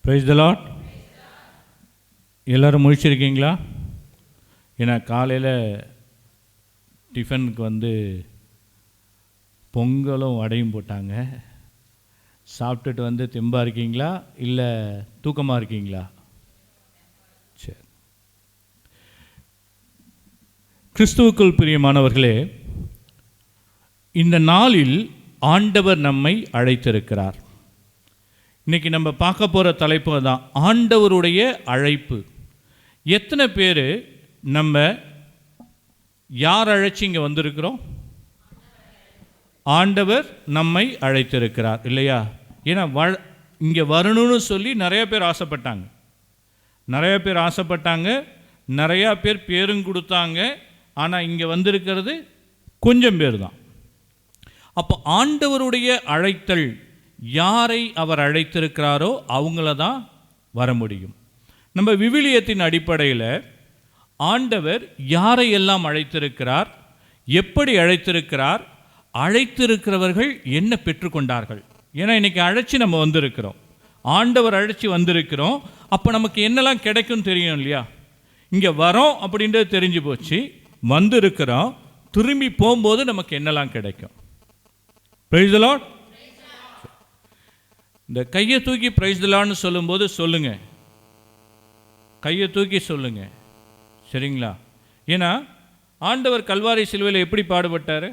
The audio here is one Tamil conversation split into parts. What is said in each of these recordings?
Price the Lord. எல்லோரும் முழிச்சிருக்கீங்களா? ஏன்னா காலையில் டிஃபனுக்கு பொங்கலும் வடையும் போட்டாங்க. சாப்பிட்டுட்டு தெம்பாக இருக்கீங்களா இல்லை தூக்கமாக இருக்கீங்களா? சரி. கிறிஸ்துவுக்குள் பிரியமானவர்களே, இந்த நாளில் ஆண்டவர் நம்மை அழைத்திருக்கிறார். இன்றைக்கி நம்ம பார்க்க போகிற தலைப்பு தான் ஆண்டவருடைய அழைப்பு. எத்தனை பேர் நம்ம யார் அழைச்சி இங்கே வந்திருக்கிறோம்? ஆண்டவர் நம்மை அழைத்திருக்கிறார் இல்லையா? ஏன்னா இங்கே வரணும்னு சொல்லி நிறைய பேர் ஆசைப்பட்டாங்க, நிறையா பேர் பேரும் கொடுத்தாங்க. ஆனால் இங்கே வந்திருக்கிறது கொஞ்சம் பேர் தான். அப்போ ஆண்டவருடைய அழைத்தல், யாரை அவர் அழைத்திருக்கிறாரோ அவங்கள தான் வர முடியும். நம்ம விவிலியத்தின் அடிப்படையில் ஆண்டவர் யாரை எல்லாம் அழைத்திருக்கிறார், எப்படி அழைத்திருக்கிறார், அழைத்திருக்கிறவர்கள் என்ன பெற்றுக்கொண்டார்கள். ஏன்னா இன்றைக்கி அழைச்சி நம்ம வந்திருக்கிறோம், ஆண்டவர் அழைச்சி வந்திருக்கிறோம். அப்போ நமக்கு என்னெல்லாம் கிடைக்கும் தெரியும் இல்லையா? இங்கே வரோம் அப்படின்றது தெரிஞ்சு போச்சு, வந்திருக்கிறோம், திரும்பி போகும்போது நமக்கு என்னெல்லாம் கிடைக்கும். Price the Lord. இந்த கையை தூக்கி பிரைஸ் தி லார்ட்னு சொல்லும்போது சொல்லுங்கள், கையை தூக்கி சொல்லுங்கள், சரிங்களா? ஏன்னா ஆண்டவர் கல்வாரி சிலுவையில் எப்படி பாடுபட்டார்?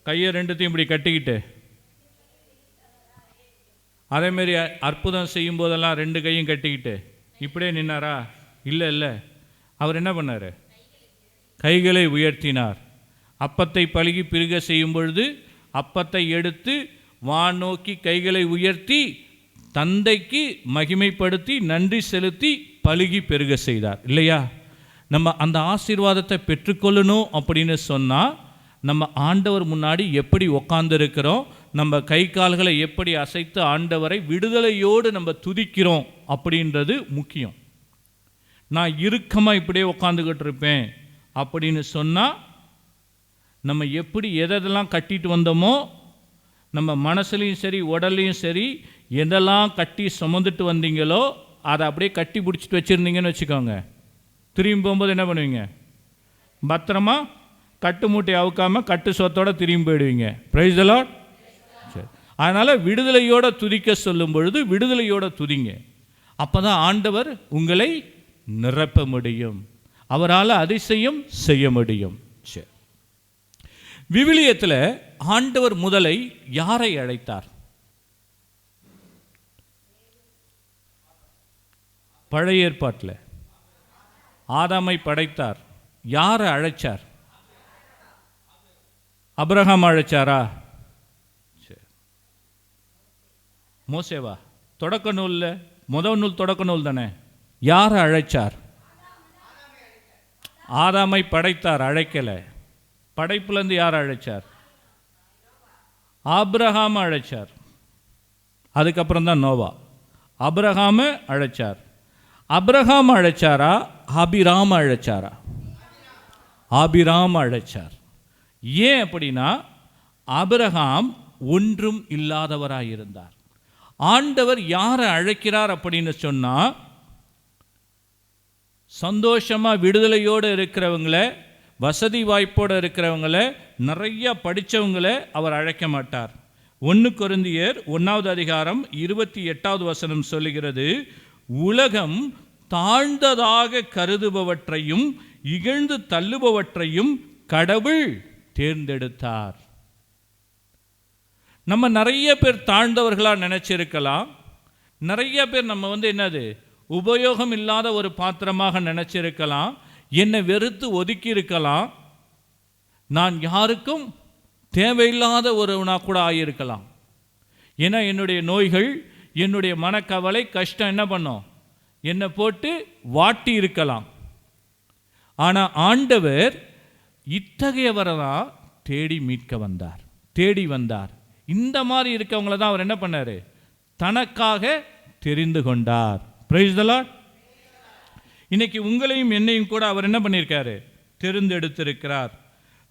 கையை ரெண்டுத்தையும் இப்படி கட்டிக்கிட்டு, அதேமாரி அற்புதம் செய்யும் போதெல்லாம் ரெண்டு கையும் கட்டிக்கிட்டு இப்படியே நின்னாரா? இல்லை. அவர் என்ன பண்ணார்? கைகளை உயர்த்தினார். அப்பத்தை பலுகி பிருக செய்யும் பொழுது அப்பத்தை எடுத்து வானோக்கி கைகளை உயர்த்தி தந்தைக்கு மகிமைப்படுத்தி நன்றி செலுத்தி பலுகி பெருக செய்தார் இல்லையா? நம்ம அந்த ஆசீர்வாதத்தை பெற்றுக்கொள்ளணும் அப்படின்னு சொன்னால் நம்ம ஆண்டவர் முன்னாடி எப்படி உக்காந்துருக்கிறோம், நம்ம கை கால்களை எப்படி அசைத்து ஆண்டவரை விடுதலையோடு நம்ம துதிக்கிறோம் அப்படின்றது முக்கியம். நான் இறுக்கமாக இப்படியே உக்காந்துக்கிட்டு இருப்பேன் அப்படின்னு சொன்னால் நம்ம எப்படி எதெல்லாம் கட்டிட்டு வந்தோமோ, நம்ம மனசுலையும் சரி உடல்லையும் சரி எதெல்லாம் கட்டி சுமந்துட்டு வந்தீங்களோ அதை அப்படியே கட்டி பிடிச்சிட்டு வச்சுருந்தீங்கன்னு வச்சுக்கோங்க, திரும்பி போகும்போது என்ன பண்ணுவீங்க? பத்திரமா கட்டு மூட்டை அவுக்காமல் கட்டு சொத்தோடு திரும்பி போயிடுவீங்க. Price the Lord. சரி, அதனால் விடுதலையோடு துதிக்க சொல்லும் பொழுது விடுதலையோடு துதிங்க. அப்போ தான் ஆண்டவர் உங்களை நிரப்ப முடியும், அவரால் அதிசயம் செய்ய முடியும். சரி, விவிலியத்தில் ஆண்டவர் முதலை யாரை அழைத்தார்? பழைய ஏற்பாட்டில் ஆதாமை படைத்தார். யாரை அழைச்சார்? அபிரகாம் அழைச்சாரா? சரி. மோசேவா? தொடக்க நூலில் முதல் நூல் தொடக்க நூல் தானே. யாரை அழைச்சார்? ஆதாமை படைத்தார், அழைக்கலை. படைப்புலேருந்து யார் அழைச்சார்? ஆபிரகாமை அழைச்சார். அதுக்கப்புறம் தான் நோவா. ஆபிரகாமை அழைச்சார். அபிரகாம் அழைச்சாரா ஆபிராம் அழைச்சாரா? ஆபிராம் அழைச்சார். ஏன் அப்படின்னா ஆபிரகாம் ஒன்றும் இல்லாதவராக இருந்தார். ஆண்டவர் யாரை அழைக்கிறார் அப்படின்னு சொன்னால் சந்தோஷமாக விடுதலையோடு இருக்கிறவங்கள, வசதி வாய்ப்போடு இருக்கிறவங்கள, நிறைய படித்தவங்களை அவர் அழைக்க மாட்டார். 1 கொரிந்தியர் 1வது அதிகாரம் 28வது வசனம் சொல்லுகிறது, உலகம் தாழ்ந்ததாக கருதுபவற்றையும் இகழ்ந்து தள்ளுபவற்றையும் கடவுள் தேர்ந்தெடுத்தார். நம்ம நிறைய பேர் தாழ்ந்தவர்களாக நினச்சிருக்கலாம், நிறைய பேர் நம்ம என்னது உபயோகம் இல்லாத ஒரு பாத்திரமாக நினச்சிருக்கலாம், என்னை வெறுத்து ஒதுக்கி இருக்கலாம், நான் யாருக்கும் தேவையில்லாத ஒருவனாக கூட ஆகியிருக்கலாம். ஏன்னா என்னுடைய நோய்கள், என்னுடைய மனக்கவலை, கஷ்டம் என்ன பண்ணோம், என்னை போட்டு வாட்டி இருக்கலாம். ஆனால் ஆண்டவர் இத்தகையவரை தான் தேடி மீட்க வந்தார், தேடி வந்தார். இந்த மாதிரி இருக்கவங்கள தான் அவர் என்ன பண்ணார்? தனக்காக தெரிந்து கொண்டார். Price the Lord. இன்னைக்கு உங்களையும் என்னையும் கூட அவர் என்ன பண்ணியிருக்காரு? தெரிந்தெடுத்திருக்கிறார்.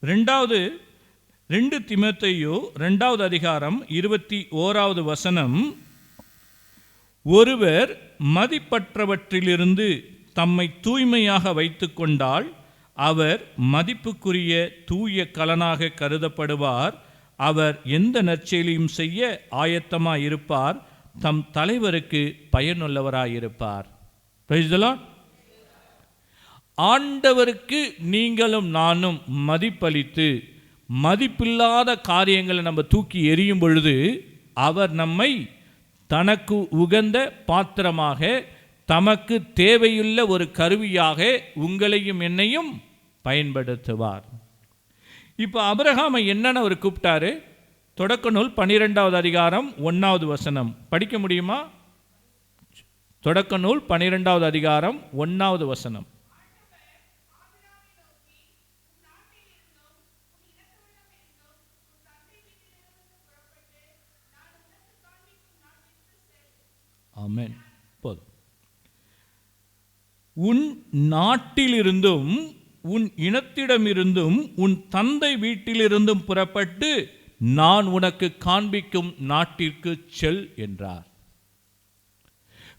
2 தீமோத்தேயு 2வது அதிகாரம் 21வது வசனம், ஒருவர் மதிப்பற்றவற்றிலிருந்து தம்மை தூய்மையாக வைத்து கொண்டால் அவர் மதிப்புக்குரிய தூய கலனாக கருதப்படுவார். அவர் எந்த நற்செயலையும் செய்ய ஆயத்தமாயிருப்பார். தம் தலைவருக்கு பயனுள்ளவராயிருப்பார். Price the Lord. ஆண்டவருக்கு நீங்களும் நானும் மதிப்பளித்து மதிப்பில்லாத காரியங்களை நம்ம தூக்கி எறியும் பொழுது அவர் நம்மை தனக்கு உகந்த பாத்திரமாக, தமக்கு தேவையுள்ள ஒரு கருவியாக உங்களையும் என்னையும் பயன்படுத்துவார். இப்போ ஆபிரகாமை என்னன்னு அவர் கூப்பிட்டாரு? தொடக்க நூல் 12வது அதிகாரம் 1வது வசனம் படிக்க முடியுமா? தொடக்க நூல் 12வது அதிகாரம் 1வது வசனம். ஆமென். போதும். உன் நாட்டிலிருந்தும் உன் இனத்திடமிருந்தும் உன் தந்தை வீட்டிலிருந்தும் புறப்பட்டு நான் உனக்கு காண்பிக்கும் நாட்டிற்கு செல் என்றார்.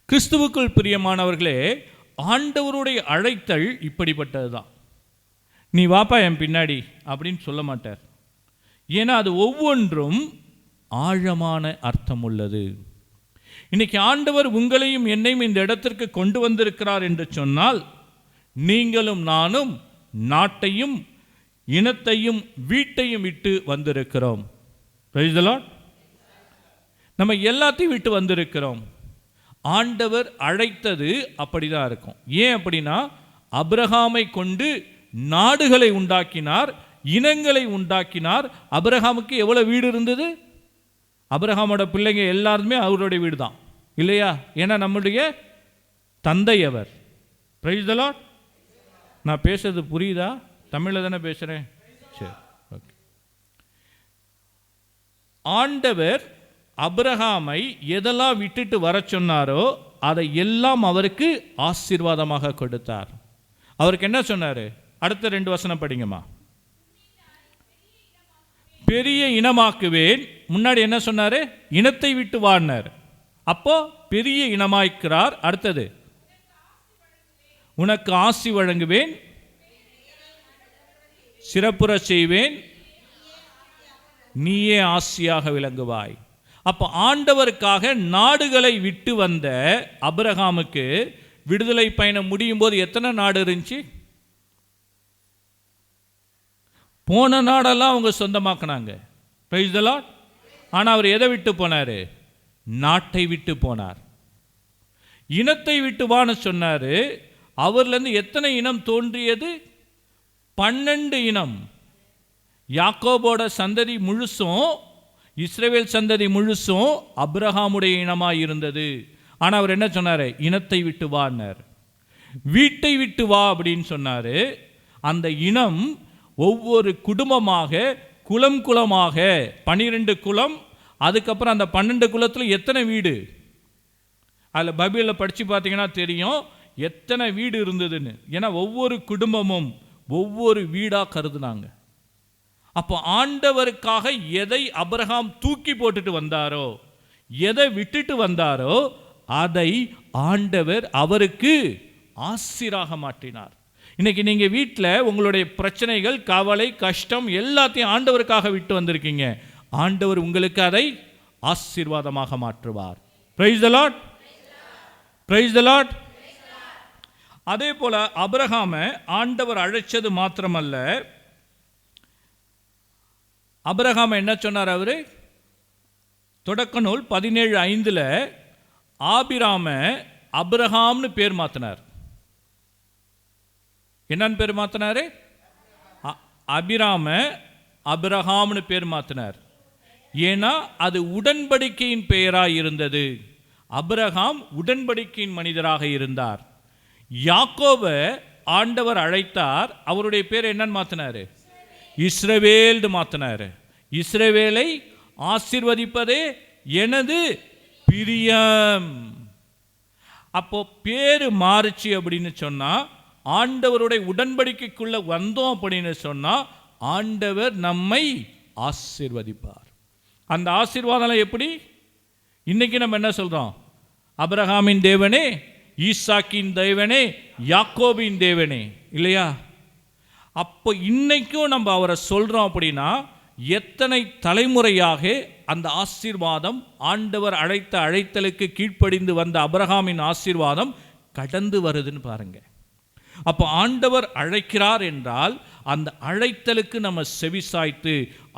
கிறிஸ்துவுக்குள் பிரியமானவர்களே, ஆண்டவருடைய அழைத்தல் இப்படிப்பட்டதுதான். நீ வாப்பா என் பின்னாடி அப்படின்னு சொல்ல மாட்டார். ஏன்னா அது ஒவ்வொன்றும் ஆழமான அர்த்தம் உள்ளது. இன்னைக்கு ஆண்டவர் உங்களையும் என்னையும் இந்த இடத்திற்கு கொண்டு வந்திருக்கிறார் என்று சொன்னால், நீங்களும் நானும் நாட்டையும் இனத்தையும் வீட்டையும் விட்டு வந்திருக்கிறோம். Price the Lord. நம்ம எல்லாத்தையும் விட்டு வந்திருக்கிறோம். ஆண்டவர் அழைத்தது அப்படிதான் இருக்கும். ஏன் அப்படின்னா, ஆபிரகாமை கொண்டு நாடுகளை உண்டாக்கினார், இனங்களை உண்டாக்கினார். ஆபிரகாமுக்கு எவ்வளவு வீடு இருந்தது? ஆபிரகாமோட பிள்ளைங்க எல்லாருமே அவருடைய வீடு தான் இல்லையா? ஏன்னா நம்முடைய தந்தை அவர். Price the Lord. நான் பேசுறது புரியுதா? தமிழில் தானே பேசுகிறேன். சரி, ஓகே. ஆண்டவர் ஆபிரகாமை எதெல்லாம் விட்டுட்டு வர சொன்னாரோ அதை எல்லாம் அவருக்கு ஆசீர்வாதமாக கொடுத்தார். அவருக்கு என்ன சொன்னார்? அடுத்த 2 வசனம் படிங்கம்மா. பெரிய இனமாக்குவேன். முன்னாடி என்ன சொன்னார்? இனத்தை விட்டு வான்னார். அப்போ பெரிய இனமாக்கிறார். அடுத்தது, உனக்கு ஆசி வழங்குவேன், சிறப்புற செய்வேன், நீயே ஆசியாக விளங்குவாய். அப்போ ஆண்டவருக்காக நாடுகளை விட்டு வந்த ஆபிரகாமுக்கு விடுதலை பயணம் முடியும் போது எத்தனை நாடு இருந்துச்சு? போன நாடெல்லாம் அவங்க சொந்தமாக்குனாங்க. Price the Lord. ஆனால் அவர் எதை விட்டு போனார்? நாட்டை விட்டு போனார். இனத்தை விட்டு வான்னு சொன்னார். அவர்லேருந்து எத்தனை இனம் தோன்றியது? 12 இனம். யாக்கோபோட சந்ததி முழுசும், இஸ்ரவேல் சந்ததி முழுசும் ஆபிரகாமுடைய இனமாக இருந்தது. ஆனால் அவர் என்ன சொன்னார்? இனத்தை விட்டு வான்னார். வீட்டை விட்டு வா அப்படின்னு சொன்னார். அந்த இனம் ஒவ்வொரு குடும்பமாக, குலம் குலமாக, 12 குலம். அதுக்கப்புறம் அந்த 12 குலத்தில் எத்தனை வீடு? அதில் பைபிளில் படித்து பார்த்தீங்கன்னா தெரியும் எத்தனை வீடு இருந்ததுன்னு. ஏன்னா ஒவ்வொரு குடும்பமும் ஒவ்வொரு வீடாக கருதுனாங்க. அப்போ ஆண்டவருக்காக எதை ஆபிரகாம் தூக்கி போட்டுட்டு வந்தாரோ, எதை விட்டுட்டு வந்தாரோ அதை ஆண்டவர் அவருக்கு ஆசீராக மாற்றினார். இன்னைக்கு நீங்கள் வீட்டில் உங்களுடைய பிரச்சனைகள், கவலை, கஷ்டம் எல்லாத்தையும் ஆண்டவருக்காக விட்டு வந்திருக்கீங்க. ஆண்டவர் உங்களுக்கு அதை ஆசீர்வாதமாக மாற்றுவார். Price the Lord. Price the Lord. அதே போல ஆபிரகாமை ஆண்டவர் அழைச்சது மாத்திரமல்ல, ஆபிரகாமை என்ன சொன்னார்? அவர் தொடக்க நூல் 17:5 ஆபிராமை அபிரகாம்னு பேர் மாற்றினார். என்னன்னு பேர் மாற்றினார்? அபிராம அபிரகாம்னு பேர் மாற்றினார். ஏன்னா அது உடன்படிக்கையின் பெயராக இருந்தது. அபிரகாம் உடன்படிக்கையின் மனிதராக இருந்தார். யாக்கோபை ஆண்டவர் அழைத்தார். அவருடைய பேர் என்னன்னு மாற்றினார்? இஸ்ரவேல்னு மாற்றினார். இஸ்ரவேலை ஆசீர்வதிப்பதே எனது பிரியம். அப்போ பேரு மாறுச்சு அப்படின்னு சொன்னா, ஆண்டவருடைய உடன்படிக்கைக்குள்ள வந்தோம் அப்படின்னு சொன்னா ஆண்டவர் நம்மை ஆசீர்வதிப்பார். அந்த ஆசீர்வாதம் எப்படி? இன்னைக்கு நம்ம என்ன சொல்றோம்? அபிரகாமின் தேவனே, ஈசாக்கின் தேவனே, யாக்கோபின் தேவனே, இல்லையா? அப்போ இன்னைக்கும் நம்ம அவரை சொல்றோம் அப்படின்னா, எத்தனை தலைமுறையாக அந்த ஆசீர்வாதம், ஆண்டவர் அழைத்த அழைத்தலுக்கு கீழ்ப்படிந்து வந்த அபிரகாமின் ஆசீர்வாதம் கடந்து வருதுன்னு பாருங்க. அப்போ ஆண்டவர் அழைக்கிறார் என்றால் அந்த அழைத்தலுக்கு நம்ம செவிசாய்த்து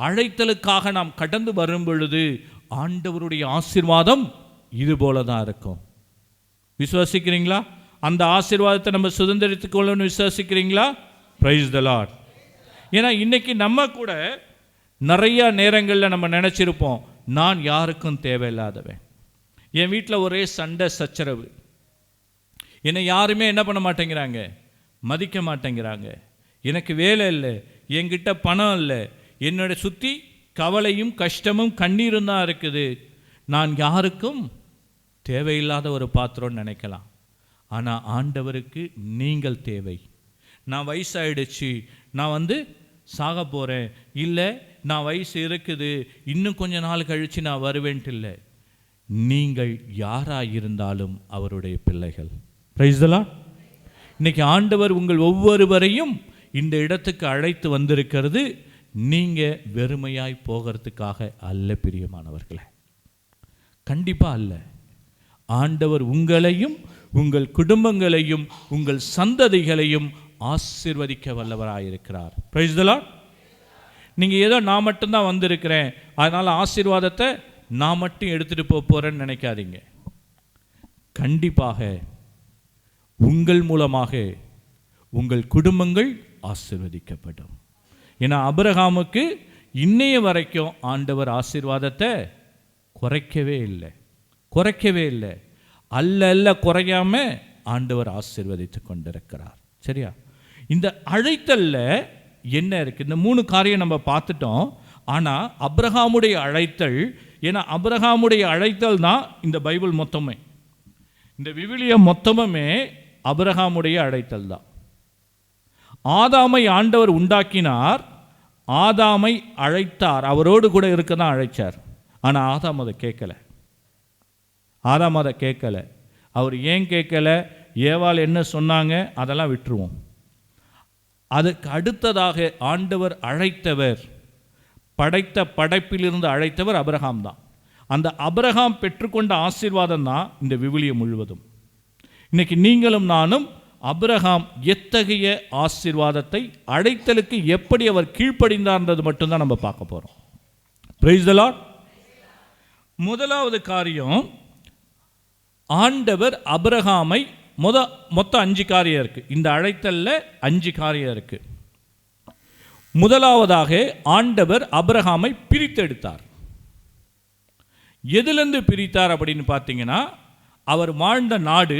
அழைத்தலுக்காக நாம் கடந்து வரும் பொழுது ஆண்டவருடைய ஆசீர்வாதம் இது போல தான் இருக்கும். விசுவாசிக்கிறீங்களா? அந்த ஆசீர்வாதத்தை நம்ம சுதந்திரித்துக் கொள்ளணும்னு விசுவாசிக்கிறீங்களா? Praise the Lord. ஏன்னா இன்னைக்கு நம்ம கூட நிறைய நேரங்களில் நம்ம நினச்சிருப்போம், நான் யாருக்கும் தேவையில்லாதவன், என் வீட்டில் ஒரே சண்டை சச்சரவு, என்னை யாருமே என்ன பண்ண மாட்டேங்கிறாங்க, மதிக்க மாட்டேங்கிறாங்க, எனக்கு வேலை இல்லை, என்கிட்ட பணம் இல்லை, என்னோட சுற்றி கவலையும் கஷ்டமும் கண்ணீரும் தான் இருக்குது, நான் யாருக்கும் தேவையில்லாத ஒரு பாத்திரம்னு நினைக்கலாம். ஆனால் ஆண்டவருக்கு நீங்கள் தேவை. நான் வயசாயிடுச்சு, நான் சாக போகிறேன், இல்லை நான் வயசு இருக்குது, இன்னும் கொஞ்ச நாள் கழித்து நான் வருவேன்ட்டு இல்லை. நீங்கள் யாராக இருந்தாலும் அவருடைய பிள்ளைகள். Price the Lord. இன்னைக்கு ஆண்டவர் உங்கள் ஒவ்வொருவரையும் இந்த இடத்துக்கு அழைத்து வந்திருக்கிறது நீங்கள் வெறுமையாய் போகிறதுக்காக அல்ல பிரியமானவர்களே, கண்டிப்பாக அல்ல. ஆண்டவர் உங்களையும் உங்கள் குடும்பங்களையும் உங்கள் சந்ததிகளையும் ஆசீர்வதிக்க வல்லவராயிருக்கிறார். Praise the Lord. நீங்கள் ஏதோ நான் மட்டும்தான் வந்திருக்கிறேன், அதனால் ஆசீர்வாதத்தை நான் மட்டும் எடுத்துகிட்டு போகிறேன்னு நினைக்காதீங்க. கண்டிப்பாக உங்கள் மூலமாக உங்கள் குடும்பங்கள் ஆசீர்வதிக்கப்படும். ஏன்னா அபிரகாமுக்கு இன்னைய வரைக்கும் ஆண்டவர் ஆசீர்வாதத்தை குறைக்கவே இல்லை, அல்ல குறையாம ஆண்டவர் ஆசீர்வதித்து கொண்டிருக்கிறார். சரியா? இந்த அழைத்தல்ல என்ன இருக்கு? இந்த 3 காரியம் நம்ம பார்த்துட்டோம். ஆனால் அபிரகாமுடைய அழைத்தல், ஏன்னா அபிரகாமுடைய அழைத்தல் தான் இந்த பைபிள் மொத்தமே, இந்த விவிலியம் மொத்தமுமே அபிரகாமுடைய அழைத்தல் தான். ஆதாமை ஆண்டவர் உண்டாக்கினார், ஆதாமை அழைத்தார், அவரோடு கூட இருக்க தான் அழைச்சார். ஆனால் ஆதாம் அதை கேட்கல. அவர் ஏன் கேட்கல, ஏவாள் என்ன சொன்னாங்க, அதெல்லாம் விட்டுருவோம். அதுக்கு அடுத்ததாக ஆண்டவர் அழைத்தவர், படைத்த படைப்பிலிருந்து அழைத்தவர் அபிரகாம் தான். அந்த அபிரகாம் பெற்றுக்கொண்ட ஆசீர்வாதம் தான் இந்த விவிலியம் முழுவதும். இன்னைக்கு நீங்களும் நானும் அபிரகாம் எத்தகைய ஆசீர்வாதத்தை, அழைத்தலுக்கு எப்படி அவர் கீழ்ப்படிந்தார்ன்றது மட்டும்தான் நம்ம பார்க்க போகிறோம். Price the Lord. முதலாவது காரியம், ஆண்டவர் அபிரகாமை மொத்தம் 5 காரியம் இருக்குது. இந்த அழைத்தல்ல 5 காரியம் இருக்குது. முதலாவதாக ஆண்டவர் அபிரகாமை பிரித்தெடுத்தார். எதிலிருந்து பிரித்தார் அப்படின்னு பார்த்தீங்கன்னா, அவர் வாழ்ந்த நாடு,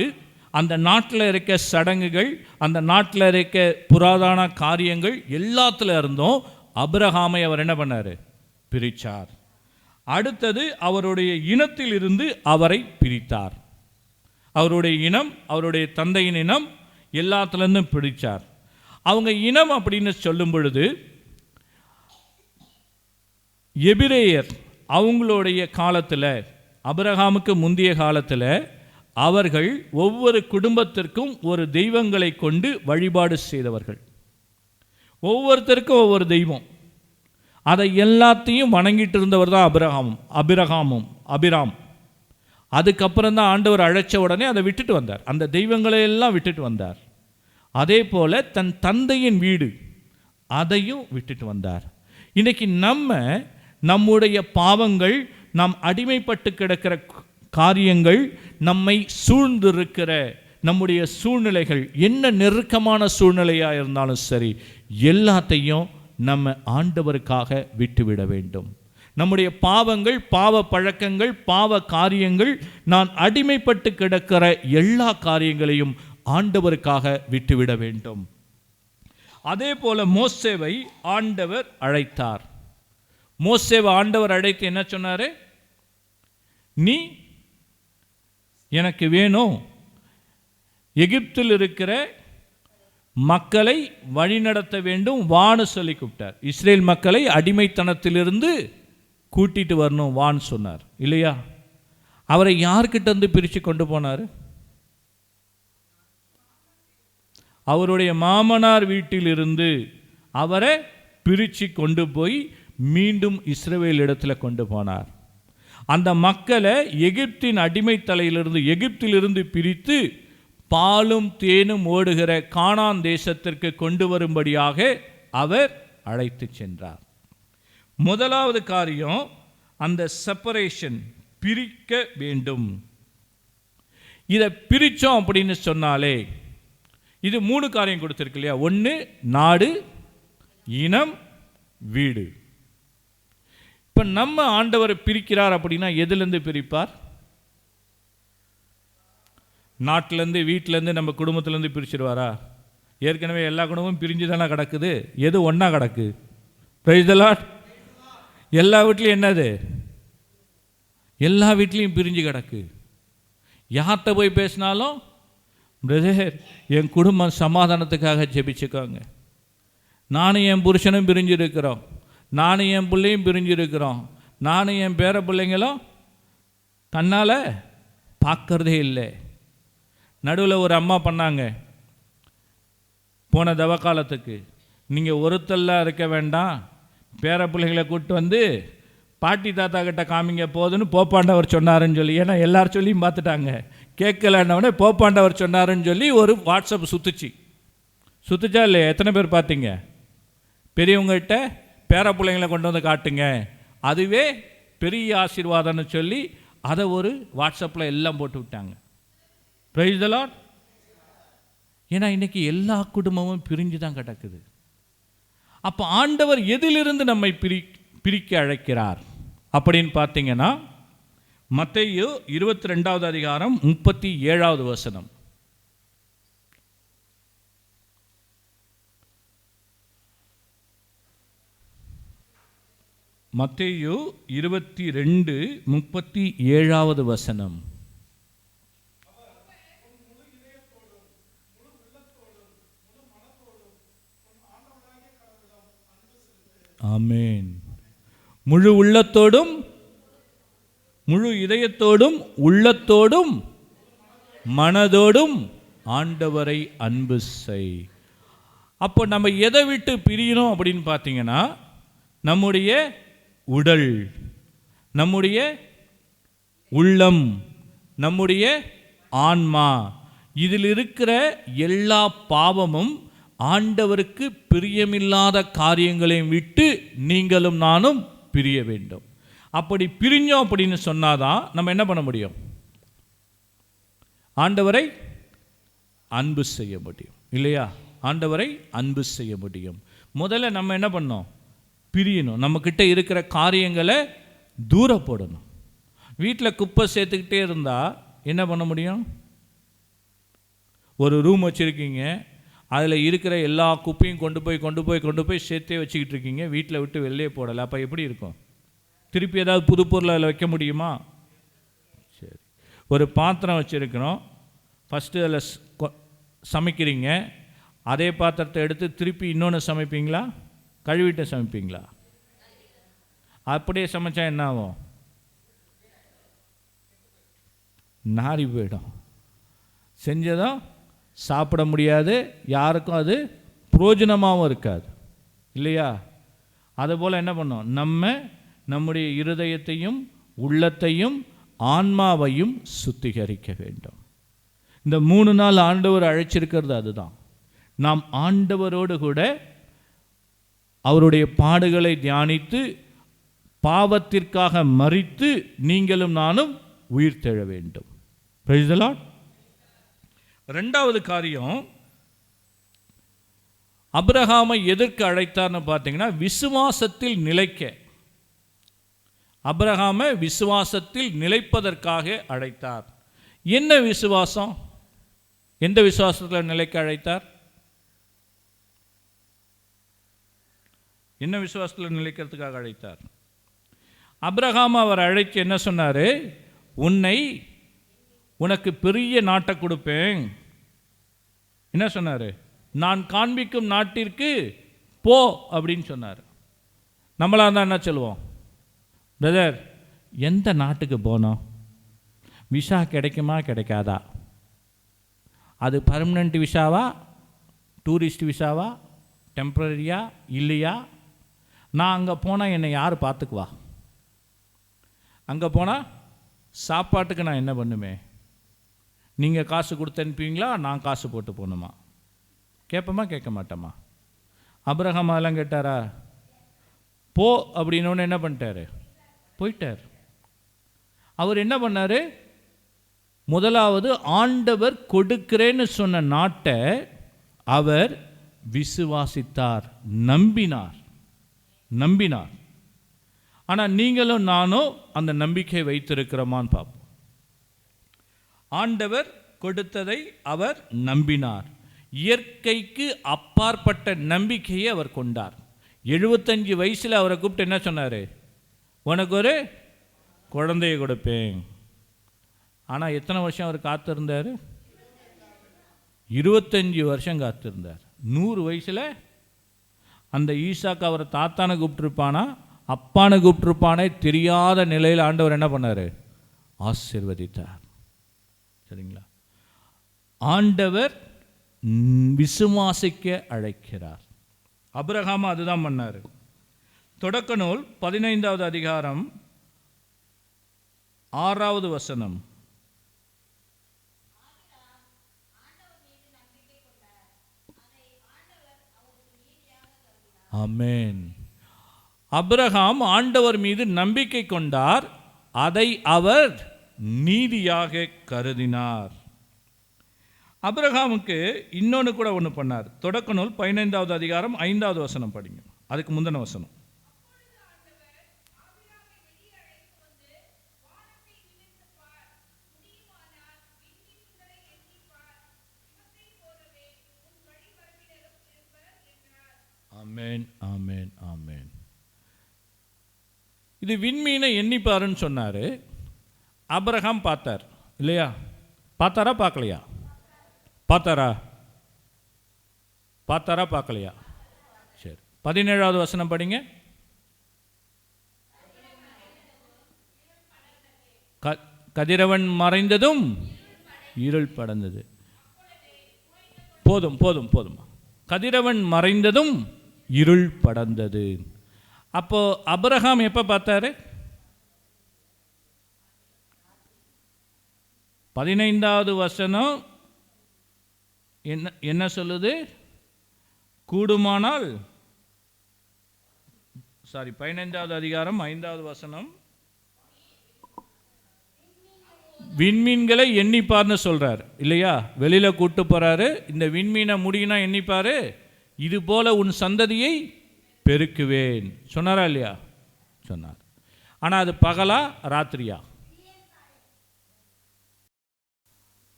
அந்த நாட்டில் இருக்க சடங்குகள், அந்த நாட்டில் இருக்க புராதன காரியங்கள் எல்லாத்துல இருந்தும் அபிரகாமை அவர் என்ன பண்ணார், பிரித்தார். அடுத்தது அவருடைய இனத்தில் இருந்து அவரை பிரித்தார். அவருடைய இனம், அவருடைய தந்தையின் இனம் எல்லாத்துலேருந்தும் பிரித்தார். அவங்க இனம் அப்படின்னு சொல்லும் பொழுது எபிரேயர், அவங்களுடைய காலத்தில், அபிரகாமுக்கு முந்தைய காலத்தில் அவர்கள் ஒவ்வொரு குடும்பத்திற்கும் ஒரு தெய்வங்களை கொண்டு வழிபாடு செய்தவர்கள். ஒவ்வொருத்தருக்கும் ஒவ்வொரு தெய்வம், அதை எல்லாத்தையும் வணங்கிட்டு இருந்தவர் தான் அபிராம். அதுக்கப்புறம் தான் ஆண்டவர் அழைச்ச உடனே அதை விட்டுட்டு வந்தார், அந்த தெய்வங்களை எல்லாம் விட்டுட்டு வந்தார். அதே போல் தன் தந்தையின் வீடு, அதையும் விட்டுட்டு வந்தார். இன்றைக்கி நம்முடைய பாவங்கள், நாம் அடிமைப்பட்டு கிடக்கிற காரியங்கள், நம்மை சூழ்ந்திருக்கிற நம்முடைய சூழ்நிலைகள், என்ன நெருக்கமான சூழ்நிலையாக இருந்தாலும் சரி, எல்லாத்தையும் நம்ம ஆண்டவருக்காக விட்டுவிட வேண்டும். நம்முடைய பாவங்கள், பாவ பழக்கங்கள், பாவ காரியங்கள், நான் அடிமைப்பட்டு கிடக்கிற எல்லா காரியங்களையும் ஆண்டவருக்காக விட்டுவிட வேண்டும். அதே போல மோசேவை ஆண்டவர் அழைத்தார். மோசேவை ஆண்டவர் அழைத்து என்ன சொன்னார்? நீ எனக்கு வேணும், எகிப்தில் இருக்கிற மக்களை வழிநடத்த வேண்டும் வான்னு சொல்லி கூப்பிட்டார். இஸ்ரேல் மக்களை அடிமைத்தனத்திலிருந்து கூட்டிட்டு வரணும் வான்னு சொன்னார் இல்லையா? அவரை யார்கிட்ட இருந்து பிரித்து கொண்டு போனார்? அவருடைய மாமனார் வீட்டிலிருந்து அவரை பிரித்து கொண்டு போய் மீண்டும் இஸ்ரவேல் இடத்துல கொண்டு போனார். அந்த மக்களை எகிப்தின் அடிமைத்தலையிலிருந்து, எகிப்திலிருந்து பிரித்து பாலும் தேனும் ஓடுகிற கானான் தேசத்திற்கு கொண்டு வரும்படியாக அவர் அழைத்து சென்றார். முதலாவது காரியம், அந்த செப்பரேஷன், பிரிக்க வேண்டும். இதை பிரித்தோம் அப்படின்னு சொன்னாலே இது 3 காரியம் கொடுத்துருக்கு இல்லையா? 1 நாடு, இனம், வீடு. இப்போ நம்ம ஆண்டவரை பிரிக்கிறார் அப்படின்னா எதுலேருந்து பிரிப்பார்? நாட்டிலேருந்து, வீட்டிலேருந்து, நம்ம குடும்பத்திலேருந்து பிரிச்சிருவாரா? ஏற்கனவே எல்லா குடும்பமும் பிரிஞ்சு தானே கிடக்குது. எது ஒன்றா கிடக்கு? Price the Lord. எல்லா வீட்லையும் என்னது? எல்லா வீட்லேயும் பிரிஞ்சு கிடக்கு. யார்கிட்ட போய் பேசினாலும், பிரதர் என் குடும்பம் சமாதானத்துக்காக ஜெபிச்சுக்கோங்க, நானும் என் புருஷனும் பிரிஞ்சிருக்கிறோம், நானும் என் பிள்ளையும் பிரிஞ்சிருக்கிறோம், நானும் என் பேர பிள்ளைங்களும் தன்னால் பார்க்கறதே இல்லை. நடுவில் ஒரு அம்மா பண்ணாங்க, போன தவக்காலத்துக்கு, நீங்கள் ஒருத்தல்லாம் இருக்க வேண்டாம், பேர பிள்ளைகளை கூப்பிட்டு வந்து பாட்டி தாத்தா கிட்ட காமிங்க போதுன்னு போப்பாண்டவர் சொன்னாருன்னு சொல்லி. ஏன்னா எல்லாரும் சொல்லியும் பார்த்துட்டாங்க, கேட்கலன்னவனே போப்பாண்டவர் சொன்னாருன்னு சொல்லி ஒரு வாட்ஸ்அப் சுற்றுச்சா இல்லையா? எத்தனை பேர் பார்த்தீங்க? பெரியவங்ககிட்ட பேர பிள்ளைங்களை கொண்டு வந்து காட்டுங்க, அதுவே பெரிய ஆசீர்வாதம்னு சொல்லி அதை ஒரு வாட்ஸ்அப்பில் எல்லாம் போட்டு விட்டாங்க. Price the Lord. ஏன்னா இன்றைக்கி எல்லா குடும்பமும் பிரிஞ்சு தான் கிடக்குது. அப்போ ஆண்டவர் எதிலிருந்து நம்மை பிரிக்க அழைக்கிறார் அப்படின்னு பார்த்தீங்கன்னா, மத்தேயு 22வது அதிகாரம் 37வது வசனம். மத்தேயு 22:37வது வசனம். ஆமென். முழு உள்ளத்தோடும், முழு இதயத்தோடும், உள்ளத்தோடும், மனதோடும் ஆண்டவரை அன்பு செய். அப்போ நம்ம எதை விட்டு பிரியணும் அப்படின்னு பார்த்தீங்கன்னா, நம்முடைய உடல், நம்முடைய உள்ளம், நம்முடைய ஆன்மா, இதில் இருக்கிற எல்லா பாவமும் ஆண்டவருக்கு பிரியமில்லாத காரியங்களையும் விட்டு நீங்களும் நானும் பிரிய வேண்டும். அப்படி பிரிஞ்சோம் அப்படின்னு சொன்னாதான் நம்ம என்ன பண்ண முடியும்? ஆண்டவரை அன்பு செய்ய முடியும் இல்லையா? ஆண்டவரை அன்பு செய்ய முடியும். முதல்ல நம்ம என்ன பண்ணோம்? பிரியணும். நம்மக்கிட்ட இருக்கிற காரியங்களை தூர போடணும். வீட்டில் குப்பை சேர்த்துக்கிட்டே இருந்தால் என்ன பண்ண முடியும்? ஒரு ரூம் வச்சுருக்கீங்க, அதில் இருக்கிற எல்லா குப்பையும் கொண்டு போய் சேர்த்தே வச்சுக்கிட்டு இருக்கீங்க, வீட்டில் விட்டு வெளியே போடலை. அப்போ எப்படி இருக்கும்? திருப்பி ஏதாவது புது பொருளை அதில் வைக்க முடியுமா? சரி, ஒரு பாத்திரம் வச்சுருக்கிறோம், ஃபஸ்ட்டு அதில் சமைக்கிறீங்க, அதே பாத்திரத்தை எடுத்து திருப்பி இன்னொன்று சமைப்பீங்களா? கழுவிட்டு சமைப்பீங்களா? அப்படியே சமைச்சா என்ன ஆகும்? நாரி போயிடும். செஞ்சதும் சாப்பிட முடியாது, யாருக்கும் அது பிரயோஜனமாகவும் இருக்காது இல்லையா? அதுபோல் என்ன பண்ணோம்? நம்முடைய இருதயத்தையும் உள்ளத்தையும் ஆன்மாவையும் சுத்திகரிக்க வேண்டும். இந்த 3 நாள் ஆண்டவர் அழைச்சிருக்கிறது அதுதான். நாம் ஆண்டவரோடு கூட அவருடைய பாடுகளை தியானித்து பாவத்திற்காக மரித்து நீங்களும் நானும் உயிர் தெழ வேண்டும். Price the Lord. 2வது காரியம், ஆபிரகாமை எதற்கு அழைத்தார்னு பார்த்தீங்கன்னா, விசுவாசத்தில் நிலைக்க. ஆபிரகாமை விசுவாசத்தில் நிலைப்பதற்காக அழைத்தார். என்ன விசுவாசம்? எந்த விசுவாசத்தில் நிலைக்க அழைத்தார்? என்ன விசுவாசத்தில் நிலைக்கிறதுக்காக அழைத்தார்? ஆபிரகாம் அவர் அழைத்து என்ன சொன்னார்? உனக்கு பெரிய நாட்டை கொடுப்பேன். என்ன சொன்னார்? நான் காண்பிக்கும் நாட்டிற்கு போ அப்படின்னு சொன்னார். நம்மளாக தான் என்ன சொல்லுவோம்? பிரதர், எந்த நாட்டுக்கு போனோம்? விசா கிடைக்குமா கிடைக்காதா? அது பர்மனெண்ட் விசாவா, டூரிஸ்ட் விசாவா, டெம்பரரியா இல்லையா? நான் அங்கே போனால் என்னை யார் பார்த்துக்குவா? அங்கே போனால் சாப்பாட்டுக்கு நான் என்ன பண்ணுவேன்? நீங்கள் காசு கொடுத்து அனுப்புவீங்களா, நான் காசு போட்டு போகணுமா? கேட்போமா கேட்க மாட்டோமா? ஆபிரகாம் அதெல்லாம் கேட்டாரா? போ அப்படின்னோன்னு என்ன பண்ணிட்டாரு? போயிட்டார். அவர் என்ன பண்ணார்? முதலாவது ஆண்டவர் கொடுக்கிறேன்னு சொன்ன நாட்டை அவர் விசுவாசித்தார், நம்பினார். ஆனால் நீங்களும் நானும் அந்த நம்பிக்கை வைத்திருக்கிறோமான்னு பார்ப்போம். ஆண்டவர் கொடுத்ததை அவர் நம்பினார். இயற்கைக்கு அப்பாற்பட்ட நம்பிக்கையை அவர் கொண்டார். 75 வயசில் அவரை கூப்பிட்டு என்ன சொன்னார்? உனக்கு ஒரு குழந்தையை கொடுப்பேன். ஆனால் எத்தனை வருஷம் அவர் காத்திருந்தார்? 25 வருஷம் காத்திருந்தார். 100 வயசில் அந்த ஈசாக்கு அவரை தாத்தானை கூப்பிட்டுருப்பானா அப்பானை கூப்பிட்டுருப்பானே தெரியாத நிலையில் ஆண்டவர் என்ன பண்ணார்? ஆசீர்வதித்தார். சரிங்களா? ஆண்டவர் விசுவாசிக்க அழைக்கிறார். ஆபிரகாம் அதுதான் பண்ணார். தொடக்க நூல் 15வது அதிகாரம் 6வது வசனம். ஆமென். ஆபிரகாம் ஆண்டவர் மீது நம்பிக்கை கொண்டார், அதை அவர் நீதியாக கருதினார். ஆபிரகாமுக்கு இன்னொன்று கூட ஒன்று பண்ணார். தொடக்க நூல் 15வது அதிகாரம் 5வது வசனம் படிங்க. அதுக்கு முந்தின வசனம். ஆமென், ஆமென், ஆமென். இது விண்மீனை எண்ணிப்பாருன்னு சொன்னார். ஆபிரகாம் பார்த்தார் இல்லையா? பார்த்தாரா பார்க்கலையா? பார்த்தாரா பார்க்கலையா? சரி, 17வது வசனம் படிங்க. கதிரவன் மறைந்ததும் இருள் படர்ந்தது. போதும் போதும் போதும். கதிரவன் மறைந்ததும் இருள் படர்ந்தது. அப்போ ஆபிரகாம் எப்போ பார்த்தாரு? 15வது வசனம் என்ன சொல்லுது? கூடுமானால் 15வது அதிகாரம் 5வது வசனம் விண்மீன்களை எண்ணிப்பார்னு சொல்றார் இல்லையா? வெளியில கூட்டு போறாரு. இந்த விண்மீனை முடியினா எண்ணிப்பாரு, இது போல உன் சந்ததியை பெருக்குவேன் சொன்னாரா இல்லையா? சொன்னார். ஆனால் அது பகலா ராத்திரியா?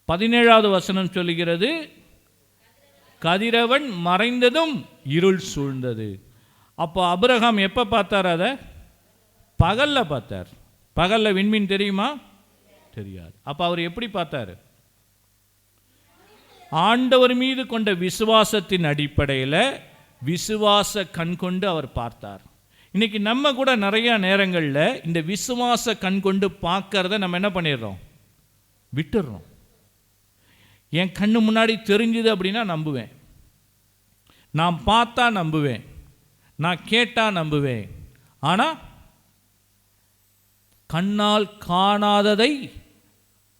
17வது வசனம் சொல்லுகிறது, கதிரவன் மறைந்ததும் இருள் சூழ்ந்தது. அப்போ ஆபிரகாம் எப்போ பார்த்தார்? அதை பகல்ல பார்த்தார். பகல்ல விண்மீன் தெரியுமா? தெரியாது. அப்போ அவர் எப்படி பார்த்தார்? ஆண்டவர் மீது கொண்ட விசுவாசத்தின் அடிப்படையில் விசுவாச கண் கொண்டு அவர் பார்த்தார். இன்னைக்கு நம்ம கூட நிறைய நேரங்களில் இந்த விசுவாச கண் கொண்டு பார்க்கறத நம்ம என்ன பண்ணிடுறோம்? விட்டுடுறோம். என் கண்ணு முன்னாடி தெரிஞ்சுது அப்படின்னா நம்புவேன், நான் பார்த்தா நம்புவேன், நான் கேட்டா நம்புவேன். ஆனால் கண்ணால் காணாததை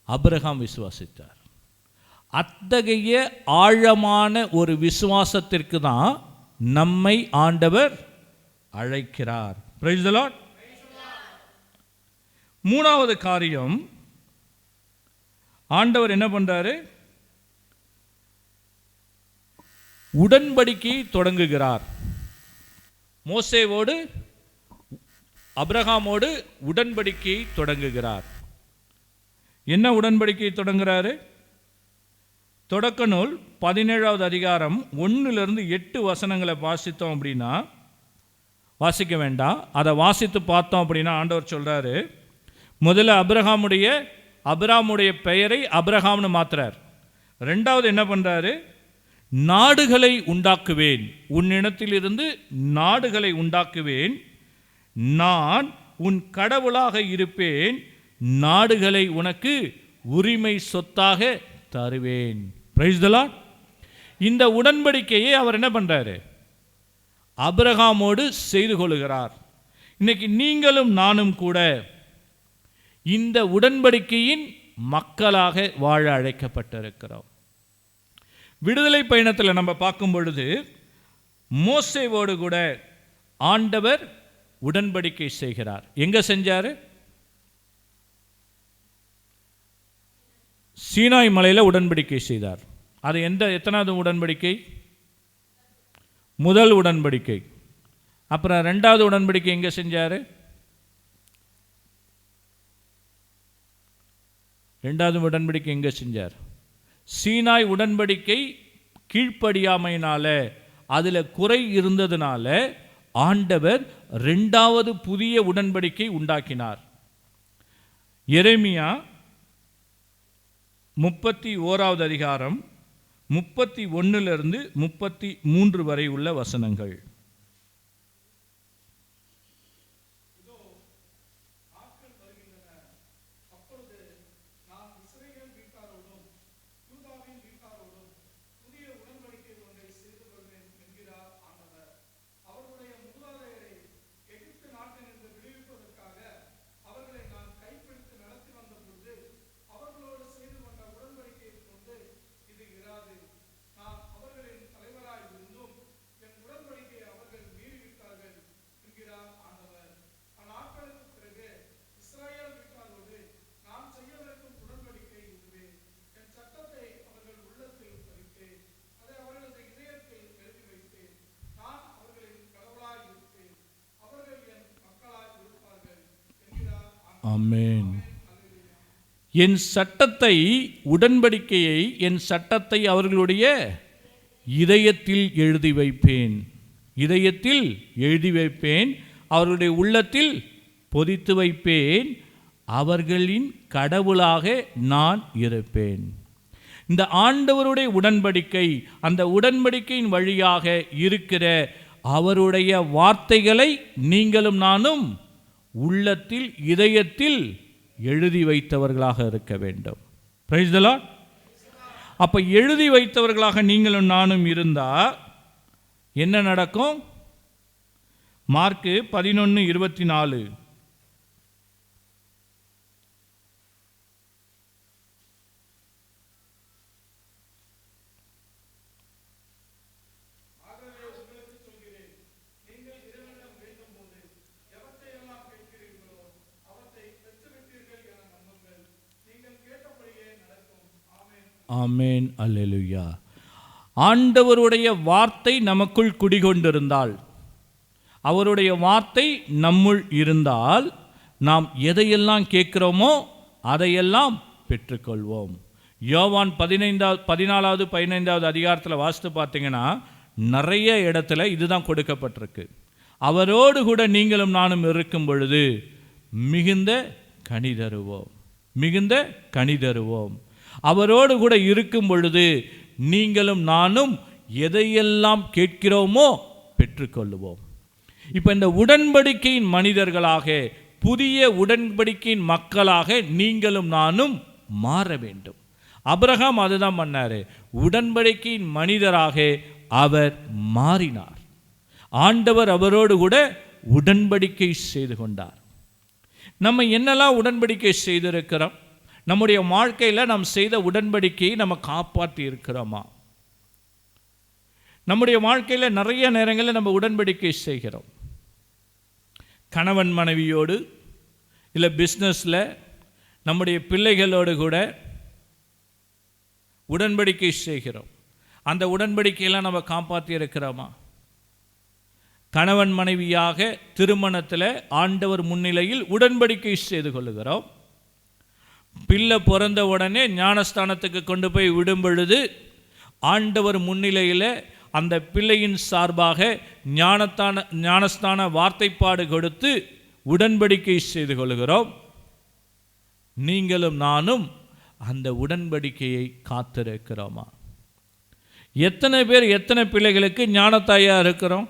ஆபிரகாம் விசுவாசித்தார். அத்தகைய ஆழமான ஒரு விசுவாசத்திற்கு தான் நம்மை ஆண்டவர் அழைக்கிறார். Price the Lord. மூணாவது காரியம், ஆண்டவர் என்ன பண்றாரு? உடன்படிக்கையை தொடங்குகிறார். மோசேவோடு ஆபிரகாமோடு உடன்படிக்கையை தொடங்குகிறார். என்ன உடன்படிக்கையை தொடங்குறாரு? தொடக்க நூல் 17வது அதிகாரம் 1லிருந்து 8 வசனங்களை வாசித்தோம் அப்படின்னா, வாசிக்க வேண்டாம், அதை வாசித்து பார்த்தோம் அப்படின்னா ஆண்டவர் சொல்றாரு, முதல்ல அபிராமுடைய பெயரை அபிரகாம்னு மாத்துறார். ரெண்டாவது என்ன பண்றாரு? நாடுகளை உண்டாக்குவேன், உன்னிடத்திலிருந்து நாடுகளை உண்டாக்குவேன், நான் உன் கடவுளாக இருப்பேன், நாடுகளை உனக்கு உரிமை சொத்தாக தருவேன். Price the Lord. இந்த உடன்படிக்கையை அவர் என்ன பண்றாரு? ஆபிரகாமோடு செய்து கொள்கிறார். இன்னைக்கு நீங்களும் நானும் கூட இந்த உடன்படிக்கையின் மக்களாக வாழ அழைக்கப்பட்டிருக்கிறோம். விடுதலை பயணத்தில் நம்ம பார்க்கும் பொழுது மோசேவோடு கூட ஆண்டவர் உடன்படிக்கை செய்கிறார். எங்க செஞ்சாரு? சீனாய் மலையில் உடன்படிக்கை செய்தார். அது எத்தனாவது உடன்படிக்கை? முதல் உடன்படிக்கை. அப்புறம் ரெண்டாவது உடன்படிக்கை எங்க செஞ்சாரு? ரெண்டாவது உடன்படிக்கை எங்க செஞ்சார்? சீனாய் உடன்படிக்கை கீழ்ப்படியாமையினால, அதில் குறை இருந்ததுனால ஆண்டவர் ரெண்டாவது புதிய உடன்படிக்கை உண்டாக்கினார். எரேமியா 31வது அதிகாரம் 31 33 வரை உள்ள வசனங்கள். ஆமென். என் சட்டத்தை, உடன்படிக்கையை, என் சட்டத்தை அவர்களுடைய இதயத்தில் எழுதி வைப்பேன். இதயத்தில் எழுதி வைப்பேன், அவர்களுடைய உள்ளத்தில் பொதித்து வைப்பேன், அவர்களின் கடவுளாக நான் இருப்பேன். இந்த ஆண்டவருடைய உடன்படிக்கை, அந்த உடன்படிக்கையின் வழியாக இருக்கிற அவருடைய வார்த்தைகளை நீங்களும் நானும் உள்ளத்தில், இதயத்தில் எழுதி வைத்தவர்களாக இருக்க வேண்டும். Price the Lord. அப்ப எழுதி வைத்தவர்களாக நீங்களும் நானும் இருந்தா என்ன நடக்கும்? மார்க்கு 11:24. ஆமென், அல்லேலூயா. ஆண்டவருடைய வார்த்தை நமக்குள் குடிகொண்டிருந்தால், அவருடைய வார்த்தை நம்முள் இருந்தால், நாம் எதையெல்லாம் கேட்கிறோமோ அதையெல்லாம் பெற்றுக்கொள்வோம். யோவான் 14வது 15வது அதிகாரத்தில் வாசித்து பார்த்தீங்கன்னா நிறைய இடத்துல இதுதான் கொடுக்கப்பட்டிருக்கு. அவரோடு கூட நீங்களும் நானும் இருக்கும் பொழுது மிகுந்த கனி தருவோம், மிகுந்த கனி தருவோம். அவரோடு கூட இருக்கும் பொழுது நீங்களும் நானும் எதையெல்லாம் கேட்கிறோமோ பெற்றுக்கொள்ளுவோம். இப்போ இந்த உடன்படிக்கையின் மனிதர்களாக, புதிய உடன்படிக்கையின் மக்களாக நீங்களும் நானும் மாற வேண்டும். ஆபிரகாம் அதுதான் பண்ணாரு. உடன்படிக்கையின் மனிதராக அவர் மாறினார். ஆண்டவர் அவரோடு கூட உடன்படிக்கை செய்து கொண்டார். நம்ம என்னெல்லாம் உடன்படிக்கை செய்திருக்கிறோம்? நம்முடைய வாழ்க்கையில் நாம் செய்த உடன்படிக்கையை நம்ம காப்பாற்றி இருக்கிறோமா? நம்முடைய வாழ்க்கையில் நிறைய நேரங்களில் நம்ம உடன்படிக்கை செய்கிறோம். கணவன் மனைவியோடு, இல்லை பிஸ்னஸில், நம்முடைய பிள்ளைகளோடு கூட உடன்படிக்கை செய்கிறோம். அந்த உடன்படிக்கையெல்லாம் நம்ம காப்பாற்றி இருக்கிறோமா? கணவன் மனைவியாக திருமணத்தில் ஆண்டவர் முன்னிலையில் உடன்படிக்கை செய்து கொள்ளுகிறோம். பிள்ளை பிறந்த உடனே ஞானஸ்தானத்துக்கு கொண்டு போய் விடும் பொழுது ஆண்டவர் முன்னிலையில் அந்த பிள்ளையின் சார்பாக ஞானஸ்தான வார்த்தைப்பாடு கொடுத்து உடன்படிக்கை செய்து கொள்கிறோம். நீங்களும் நானும் அந்த உடன்படிக்கையை காத்திருக்கிறோமா? எத்தனை பேர் எத்தனை பிள்ளைகளுக்கு ஞானத்தாயாக இருக்கிறோம்?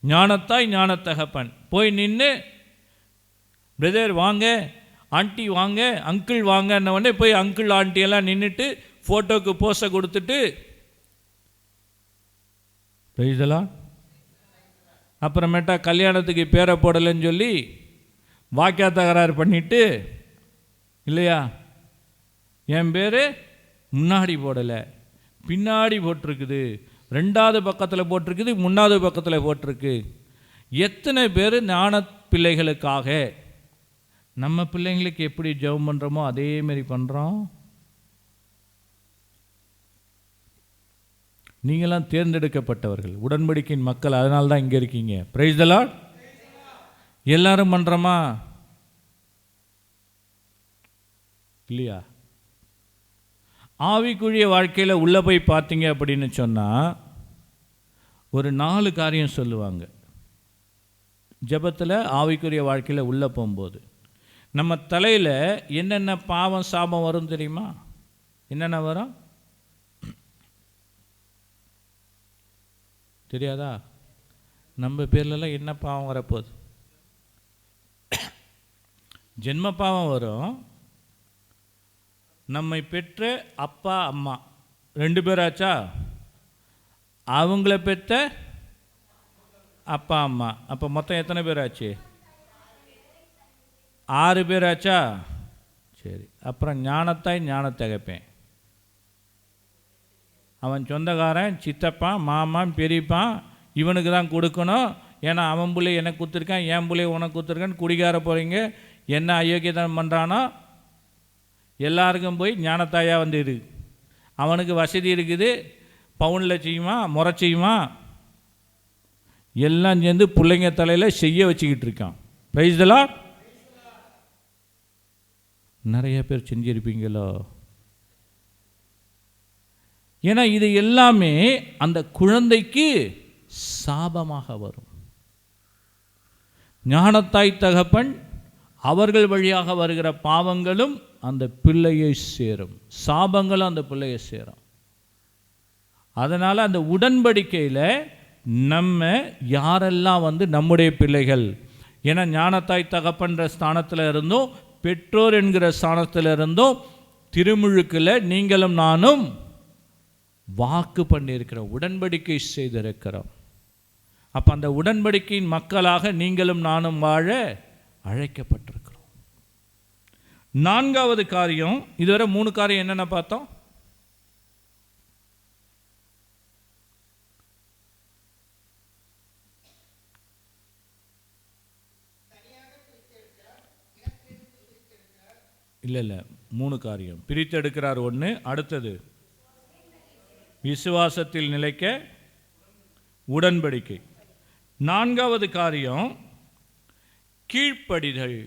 ஞானத்தாய் ஞானத்தகப்பன் போய் நின்று, பிரதர் வாங்க, ஆண்டி வாங்க, அங்கிள் வாங்கன்ன உடனே போய் அங்கிள் ஆண்டியெல்லாம் நின்றுட்டு ஃபோட்டோக்கு போஸை கொடுத்துட்டு பிரைஸ்லாம், அப்புறமேட்டா கல்யாணத்துக்கு பேரை போடலைன்னு சொல்லி வாக்கியா தகராறு பண்ணிட்டு, இல்லையா, என் பேர் முன்னாடி போடலை பின்னாடி போட்டிருக்குது, 2வது பக்கத்தில் போட்டிருக்குது, 3வது பக்கத்தில் போட்டிருக்கு. எத்தனை பேர் ஞான பிள்ளைகளுக்காக நம்ம பிள்ளைங்களுக்கு எப்படி ஜெபம் பண்ணுறோமோ அதேமாரி பண்ணுறோம். நீங்களாம் தேர்ந்தெடுக்கப்பட்டவர்கள், உடன்படிக்கையின் மக்கள், அதனால தான் இங்கே இருக்கீங்க. Price the Lord. எல்லாரும் பண்ணுறோமா இல்லையா? ஆவிக்குரிய வாழ்க்கையில் உள்ளே போய் பார்த்தீங்க அப்படின்னு சொன்னால் ஒரு 4 காரியம் சொல்லுவாங்க. ஜெபத்தில் ஆவிக்குரிய வாழ்க்கையில் உள்ளே போகும்போது நம்ம தலையில் என்னென்ன பாவம் சாபம் வரும் தெரியுமா? என்னென்ன வரும் தெரியாதா? நம்ம பேர்லலாம் என்ன பாவம் வரப்போகுது? ஜென்ம பாவம் வரும். நம்மை பெற்ற அப்பா அம்மா 2 பேராச்சா, அவங்கள பெற்ற அப்பா அம்மா, அப்போ மொத்தம் எத்தனை பேர் ஆச்சு? 6 பேர் ஆச்சா? சரி. அப்புறம் ஞானத்தாய் ஞானத்தகப்பேன், அவன் சொந்தக்காரன், சித்தப்பான், மாமான், பெரியப்பான், இவனுக்கு தான் கொடுக்கணும். ஏன்னா அவன் பிள்ளை எனக்கு கொடுத்துருக்கான், என் பிள்ளை உனக்கு கொடுத்துருக்கான்னு குடிக்கார போகிறீங்க. என்ன அயோக்கியத்தனம் பண்ணுறானோ எல்லாருக்கும் போய் ஞானத்தாயாக வந்து இருக்கு. அவனுக்கு வசதி இருக்குது, பவுனில் செய்யுமா, முறை செய்யுமா, எல்லாம் சேர்ந்து பிள்ளைங்க தலையில் செய்ய வச்சுக்கிட்டு இருக்கான். Price the Lord. நிறைய பேர் செஞ்சிருப்பீங்களோ? ஏன்னா இது எல்லாமே அந்த குழந்தைக்கு சாபமாக வரும். ஞானத்தாய் தகப்பன் அவர்கள் வழியாக வருகிற பாவங்களும் அந்த பிள்ளையை சேரும், சாபங்களும் அந்த பிள்ளையை சேரும். அதனால் அந்த உடன்படிக்கையில் நம்ம யாரெல்லாம் வந்து நம்முடைய பிள்ளைகள், ஏன்னா ஞானத்தாய் தகப்பன்ற ஸ்தானத்தில் இருந்தோம், பெற்றோர் என்கிற ஸ்தானத்தில் இருந்தோம், திருமுழுக்கில் நீங்களும் நானும் வாக்கு பண்ணியிருக்கிறோம், உடன்படிக்கை செய்திருக்கிறோம். அப்போ அந்த உடன்படிக்கையின் மக்களாக நீங்களும் நானும் வாழ அழைக்கப்பட்டிருக்கிறோம். 4வது காரியம், இதுவரை 3 காரியம் என்னென்ன பார்த்தோம்? இல்லை 3 காரியம். பிரித்தெடுக்கிறார் 1, அடுத்தது விசுவாசத்தில் நிலைக்க உடன்படிக்கை. 4வது காரியம் கீழ்ப்படிதல்.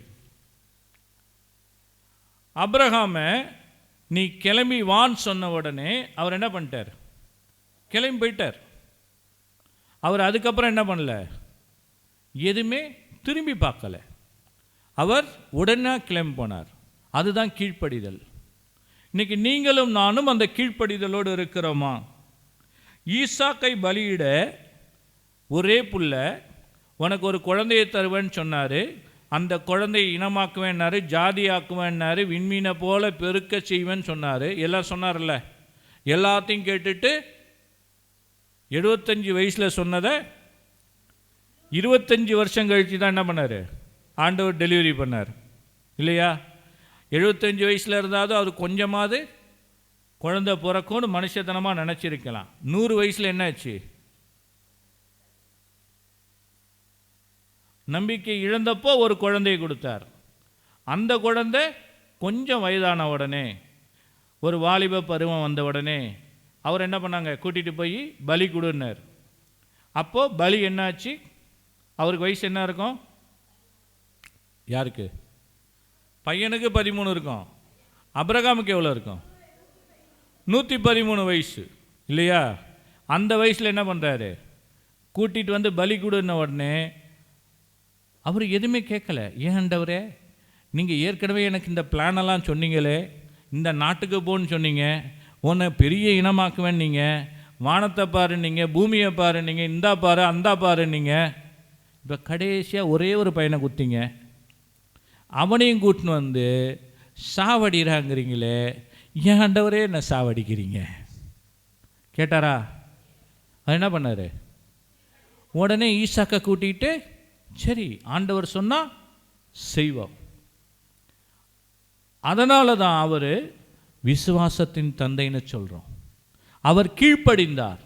அப்ரஹாமை நீ கிளம்பி வான்னு சொன்ன உடனே அவர் என்ன பண்ணிட்டார்? கிளம்பி போயிட்டார். அவர் அதுக்கப்புறம் என்ன பண்ணல? எதுவுமே திரும்பி பார்க்கல. அவர் உடனே கிளம்பி போனார். அதுதான் கீழ்ப்படிதல். இன்னைக்கு நீங்களும் நானும் அந்த கீழ்ப்படிதலோடு இருக்கிறோமா? ஈசாக்கை பலியிட ஒரே புள்ள, உனக்கு ஒரு குழந்தையை தருவேன்னு சொன்னார். அந்த குழந்தையை இனமாக்குவேன்னாரு, ஜாதியாக்குவேன்னாரு, விண்மீனை போல பெருக்க செய்வேன்னு சொன்னார். எல்லாம் சொன்னார்ல. எல்லாத்தையும் கேட்டுட்டு 75 வயசில் சொன்னதை 25 வருஷம் கழித்து தான் என்ன பண்ணார்? ஆண்டவர் டெலிவரி பண்ணார், இல்லையா? 75 வயசில் இருந்தாலும் அவர் கொஞ்சமாவது குழந்தை பிறக்கும்னு மனுஷத்தனமாக நினச்சிருக்கலாம். 100 வயசில் என்னாச்சு? நம்பிக்கை இழந்தப்போ ஒரு குழந்தையை கொடுத்தார். அந்த குழந்தை கொஞ்சம் வயதான உடனே, ஒரு வாலிப பருவம் வந்த உடனே அவர் என்ன பண்ணாங்க? கூட்டிகிட்டு போய் பலி கொடுன்னார். அப்போது பலி என்னாச்சு? அவருக்கு வயசு என்ன இருக்கும்? யாருக்கு? பையனுக்கு 13 இருக்கும். அப்ரகாமுக்கு எவ்வளோ இருக்கும்? 113 வயசு, இல்லையா? அந்த வயசில் என்ன பண்ணுறாரு? கூட்டிகிட்டு வந்து பலி கொடுன்ன உடனே அவர் எதுவுமே கேட்கல. ஏன் ஆண்டவரே, நீங்கள் ஏற்கனவே எனக்கு இந்த பிளானெல்லாம் சொன்னீங்களே, இந்த நாட்டுக்கு போன்னு சொன்னீங்க, உன்னை பெரிய இனமாக்குவேன், நீங்கள் வானத்தை பாரு, நீங்கள் பூமியை பாரு, நீங்கள் இந்தா பாரு அந்தா பாரு, நீங்கள் இப்போ கடைசியாக ஒரே ஒரு பையனை குத்திங்க. அவனையும் கூட்டின்னு வந்து சாவடிறாங்கிறீங்களே, ஏன் ஆண்டவரே என்ன சாவடிக்கிறீங்க கேட்டாரா? அது என்ன பண்ணார்? உடனே ஈசாக்கை கூட்டிகிட்டு சரி ஆண்டவர் சொன்னால் செய்வோம். அதனால தான் அவர் விசுவாசத்தின் தந்தைன்னு சொல்கிறோம். அவர் கீழ்ப்படிந்தார்.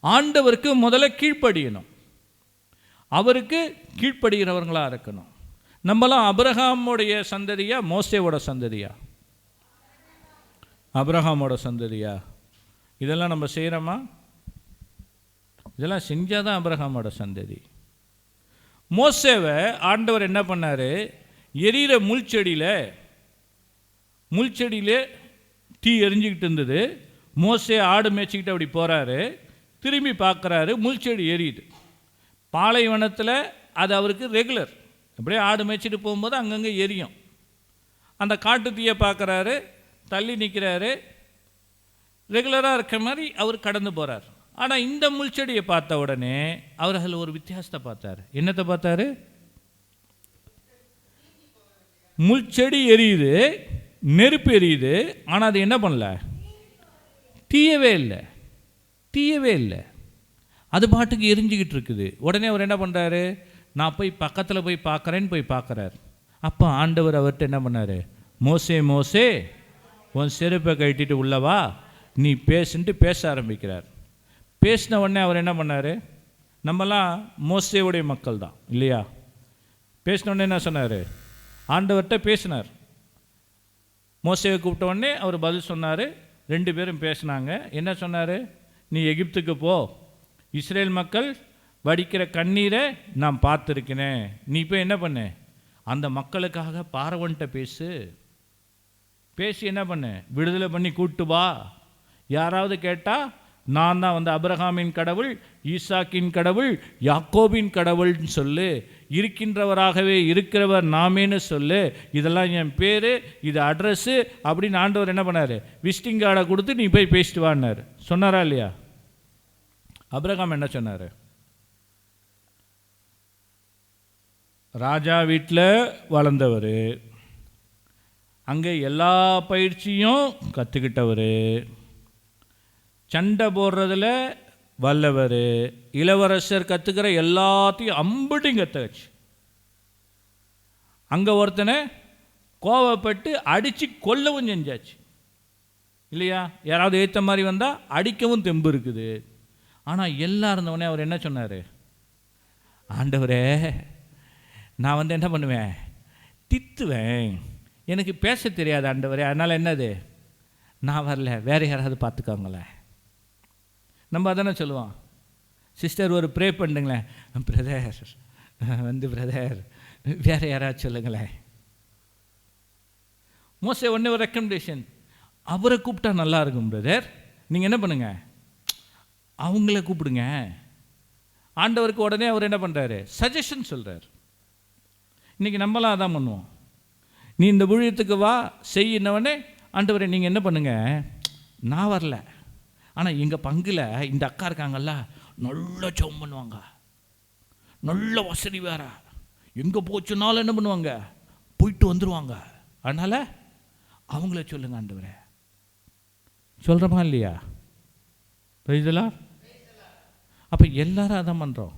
ஆண்டவருக்கு முதல்ல கீழ்ப்படியணும், அவருக்கு கீழ்ப்படுகிறவர்களாக இருக்கணும். நம்மளாம் அபிரகாமுடைய சந்ததியா மோசேவோட சந்ததியா? அபிரகாமோட சந்ததியா? இதெல்லாம் நம்ம செய்கிறோமா? இதெல்லாம் செஞ்சால் தான் அபிரகாமோட சந்ததி. மோசேவை ஆண்டவர் என்ன பண்ணார்? எரியிற முள்செடியில் தீ எரிஞ்சிக்கிட்டு இருந்தது. மோசே ஆடு மேய்ச்சிக்கிட்டு அப்படி போகிறாரு, திரும்பி பார்க்குறாரு, முள்செடி எரியுது. பாலைவனத்தில் அது அவருக்கு ரெகுலர். அப்படியே ஆடு மேய்ச்சிட்டு போகும்போது அங்கங்கே எரியும். அந்த காட்டு தீயை பார்க்குறாரு, தள்ளி நிற்கிறாரு, ரெகுலராக இருக்க மாதிரி அவர் கடந்து போகிறார். ஆனால் இந்த முள்செடியை பார்த்த உடனே அவர் அதில் ஒரு வித்தியாசத்தை பார்த்தார். என்னத்தை பார்த்தாரு? முள்செடி எரியுது, நெருப்பு எரியுது, ஆனால் அது என்ன பண்ணல? தீயவே இல்லை. அது பாட்டுக்கு எரிஞ்சிக்கிட்டு இருக்குது. உடனே அவர் என்ன பண்ணுறாரு? நான் போய் பக்கத்தில் போய் பார்க்குறேன்னு போய் பார்க்குறார். அப்போ ஆண்டவர் அவர்கிட்ட என்ன பண்ணார்? மோசே உன் செருப்பை கட்டிட்டு உள்ளவா, நீ பேசுன்ட்டு பேச ஆரம்பிக்கிறார். பேசின உடனே அவர் என்ன பண்ணார்? நம்மலாம் மோசேவுடைய மக்கள் தான் இல்லையா? பேசின உடனே என்ன சொன்னார்? ஆண்டவர்கிட்ட பேசினார். மோசேவை கூப்பிட்ட உடனே அவர் பதில் சொன்னார். 2 பேரும் பேசினாங்க. என்ன சொன்னார்? நீ எகிப்துக்கு போ, இஸ்ரேல் மக்கள் வடிக்கிற கண்ணீரை நான் பார்த்துருக்கிறேன். நீ இப்போ என்ன பண்ணு? அந்த மக்களுக்காக பார்வன்ட்ட பேசி என்ன பண்ணு? விடுதலை பண்ணி கூட்டு வா. யாராவது கேட்டால் நான் தான் வந்து அபிரகாமின் கடவுள், ஈசாக்கின் கடவுள், யாக்கோபின் கடவுள்னு சொல்லு. இருக்கின்றவராகவே இருக்கிறவர் நாமேன்னு சொல்லு. இதெல்லாம் என் பேர், இது அட்ரஸ்ஸு அப்படின்னு ஆண்டவர் என்ன பண்ணார்? விசிட்டிங் கார்டை கொடுத்து நீ போய் பேசிட்டு வான்னார். சொன்னாரா இல்லையா? அபிரகாம் என்ன சொன்னார்? ராஜா வீட்டில் வளர்ந்தவர், அங்கே எல்லா பயிற்சியும் கற்றுக்கிட்டவர், சண்டை போடுறதில் வல்லவர், இளவரசர் கற்றுக்கிற எல்லாத்தையும் அம்புட்டையும் கற்றுச்சு. அங்கே ஒருத்தனை கோவப்பட்டு அடித்து கொல்லவும் செஞ்சாச்சு இல்லையா? யாராவது ஏற்ற மாதிரி வந்தால் அடிக்கவும் தெம்பு இருக்குது. ஆனால் எல்லாம் இருந்தவொடனே அவர் என்ன சொன்னார்? ஆண்டவரே, நான் வந்து என்ன பண்ணுவேன்? தித்துவேன். எனக்கு பேச தெரியாது ஆண்டவரே, அதனால் என்னது, நான் வரல, வேறு யாராவது பார்த்துக்கோங்களேன். நம்ம அதானே சொல்லுவோம். சிஸ்டர் ஒரு ப்ரே பண்ணுங்களேன், பிரதர் வந்து பிரதர் வேறு யாராவது சொல்லுங்களேன். மோசே ஒன்று ஒரு ரெக்கமெண்டேஷன், அவரை கூப்பிட்டா நல்லா இருக்கும் பிரதர், நீங்கள் என்ன பண்ணுங்க, அவங்கள கூப்பிடுங்க. ஆண்டவருக்கு உடனே அவர் என்ன பண்ணுறாரு? சஜஷன் சொல்கிறார். இன்றைக்கி நம்மளாம் அதான் பண்ணுவோம். நீ இந்த ஊழியத்துக்கு வா செய்யினவனே, ஆண்டவரை நீங்கள் என்ன பண்ணுங்க, நான் வரல, ஆனால் எங்கள் பங்கில் இந்த அக்கா இருக்காங்கல்ல, நல்லா ஜெபம் பண்ணுவாங்க, நல்ல வசதி வேற, எங்கே போச்சுனாலும் என்ன பண்ணுவாங்க, போயிட்டு வந்துடுவாங்க, அதனால் அவங்கள சொல்லுங்க ஆண்டவரே. சொல்கிறோமா இல்லையா? புரியுதுங்களா? அப்போ எல்லாரும் அதான் பண்ணுறோம்.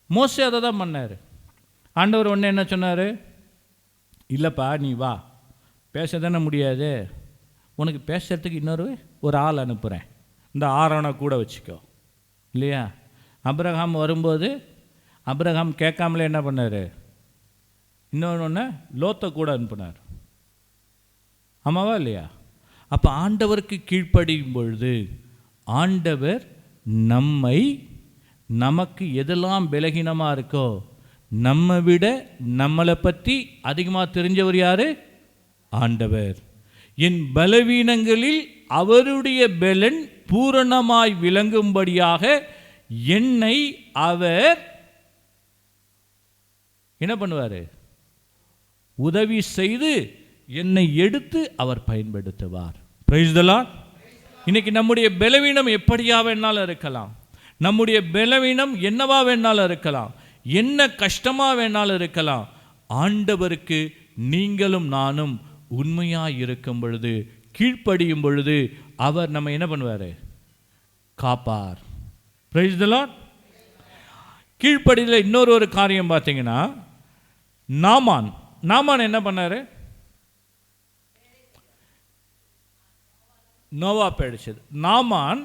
மோசே அதை தான் பண்ணார். ஆண்டவர் ஒன்று என்ன சொன்னார்? இல்லைப்பா நீ வா, பேச தானே முடியாது, உனக்கு பேசுகிறதுக்கு இன்னொரு ஒரு ஆள் அனுப்புகிறேன், இந்த ஆரோனை கூட வச்சுக்கோ இல்லையா? அபிரகாம் வரும்போது அபிரகாம் கேட்காமலே என்ன பண்ணார்? இன்னொன்று லோத்தை கூட அனுப்புனார். ஆமாவா இல்லையா? அப்போ ஆண்டவருக்கு கீழ்ப்படியும் பொழுது ஆண்டவர் நமக்கு எதெல்லாம் பலகீனமாக இருக்கோ, நம்ம விட நம்மளை பற்றி அதிகமாக தெரிஞ்சவர் யார்? ஆண்டவர். என் பலவீனங்களில் அவருடைய பலன் பூரணமாய் விளங்கும்படியாக என்னை அவர் என்ன பண்ணுவார்? உதவி செய்து என்னை எடுத்து அவர் பயன்படுத்துவார். Praise the Lord. இன்னைக்கு நம்முடைய பலவீனம் எப்படியா வேணாலும் இருக்கலாம், நம்முடைய பலவீனம் என்னவா வேணாலும் இருக்கலாம், என்ன கஷ்டமாக வேணாலும் இருக்கலாம். ஆண்டவருக்கு நீங்களும் நானும் உண்மையாக இருக்கும் பொழுது, கீழ்ப்படியும் பொழுது அவர் நம்ம என்ன பண்ணுவார்? காப்பார். Price the Lord. கீழ்ப்படியில் இன்னொரு காரியம் பார்த்தீங்கன்னா, நாமான் என்ன பண்ணார்? நோவா பேடிச்சது. நாமான்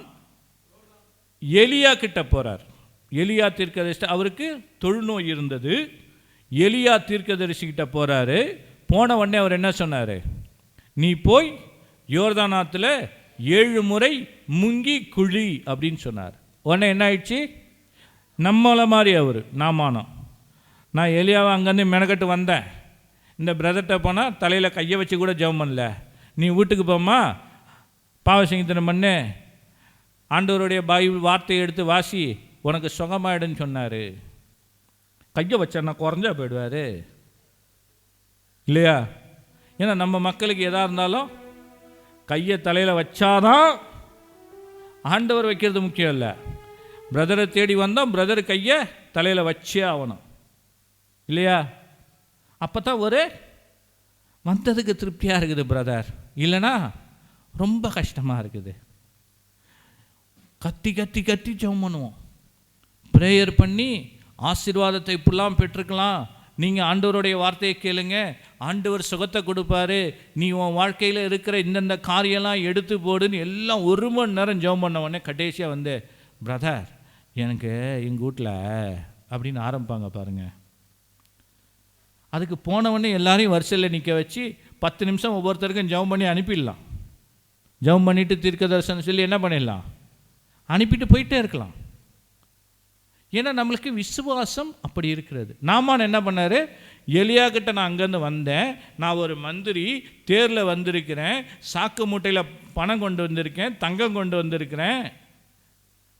எலியா கிட்ட போகிறார். எலியா தீர்க்கதரிசி, அவருக்கு தொழுநோய் இருந்தது. எலியா தீர்க்கதரிசிக்கிட்ட போகிறாரு. போன உடனே அவர் என்ன சொன்னார்? நீ போய் யோர்தான் ஆற்றுல 7 முறை முங்கி குழி அப்படின்னு சொன்னார். உடனே என்ன ஆயிடுச்சு? நம்மளை மாதிரி அவர் நாமானம், நான் எலியாவை அங்கேருந்து மெனக்கட்டு வந்தேன், இந்த பிரதர்கிட்ட போனால் தலையில் கையை வச்சு கூட ஜெபம் பண்ணல, நீ வீட்டுக்கு போம்மா, பாவசங்கத்தனம் பண்ணு, ஆண்டவருடைய பைபிள் வார்த்தையை எடுத்து வாசி, உனக்கு சுகமாயிடுன்னு சொன்னார். கையை வச்சா குறைஞ்சா போயிடுவார் இல்லையா? ஏன்னா நம்ம மக்களுக்கு எதாக இருந்தாலும் கையை தலையில் வச்சாதான் ஆண்டவர் வைக்கிறது முக்கியம் இல்லை. பிரதரை தேடி வந்தோம், பிரதர் கையை தலையில் வச்சே ஆகணும் இல்லையா? அப்போ தான் ஒரு வந்ததுக்கு திருப்தியாக இருக்குது பிரதர், இல்லைன்னா ரொம்ப கஷ்டமாக இருக்குது. கத்தி கத்தி கத்தி ஜெபம் பண்ணுவோம், ப்ரேயர் பண்ணி ஆசீர்வாதத்தை இப்படிலாம் பெற்றுக்கலாம். நீங்கள் ஆண்டவருடைய வார்த்தையை கேளுங்க, ஆண்டவர் சுகத்தை கொடுப்பாரு, நீ உன் வாழ்க்கையில் இருக்கிற இந்தந்த காரியெல்லாம் எடுத்து போடுன்னு எல்லாம் 1 மணி நேரம் ஜெபம் பண்ண உடனே கடைசியாக வந்து, பிரதர் எனக்கு எங்கள் வீட்டில் அப்படின்னு ஆரம்பிப்பாங்க பாருங்கள். அதுக்கு போனவொடனே எல்லாரையும் வரிசையில் நிற்க வச்சு 10 நிமிஷம் ஒவ்வொருத்தருக்கும் ஜெபம் பண்ணி அனுப்பிடலாம். ஜெபம் பண்ணிவிட்டு தீர்க்க தரிசனம் சொல்லி என்ன பண்ணிடலாம், அனுப்பிட்டு போயிட்டே இருக்கலாம். ஏன்னா நம்மளுக்கு விசுவாசம் அப்படி இருக்கிறது. நாமான் என்ன பண்ணார்? எலியா கிட்ட நான் அங்கேருந்து வந்தேன், நான் ஒரு மந்திரி, தேரில் வந்திருக்கிறேன், சாக்கு மூட்டையில் பணம் கொண்டு வந்திருக்கேன், தங்கம் கொண்டு வந்திருக்கிறேன்.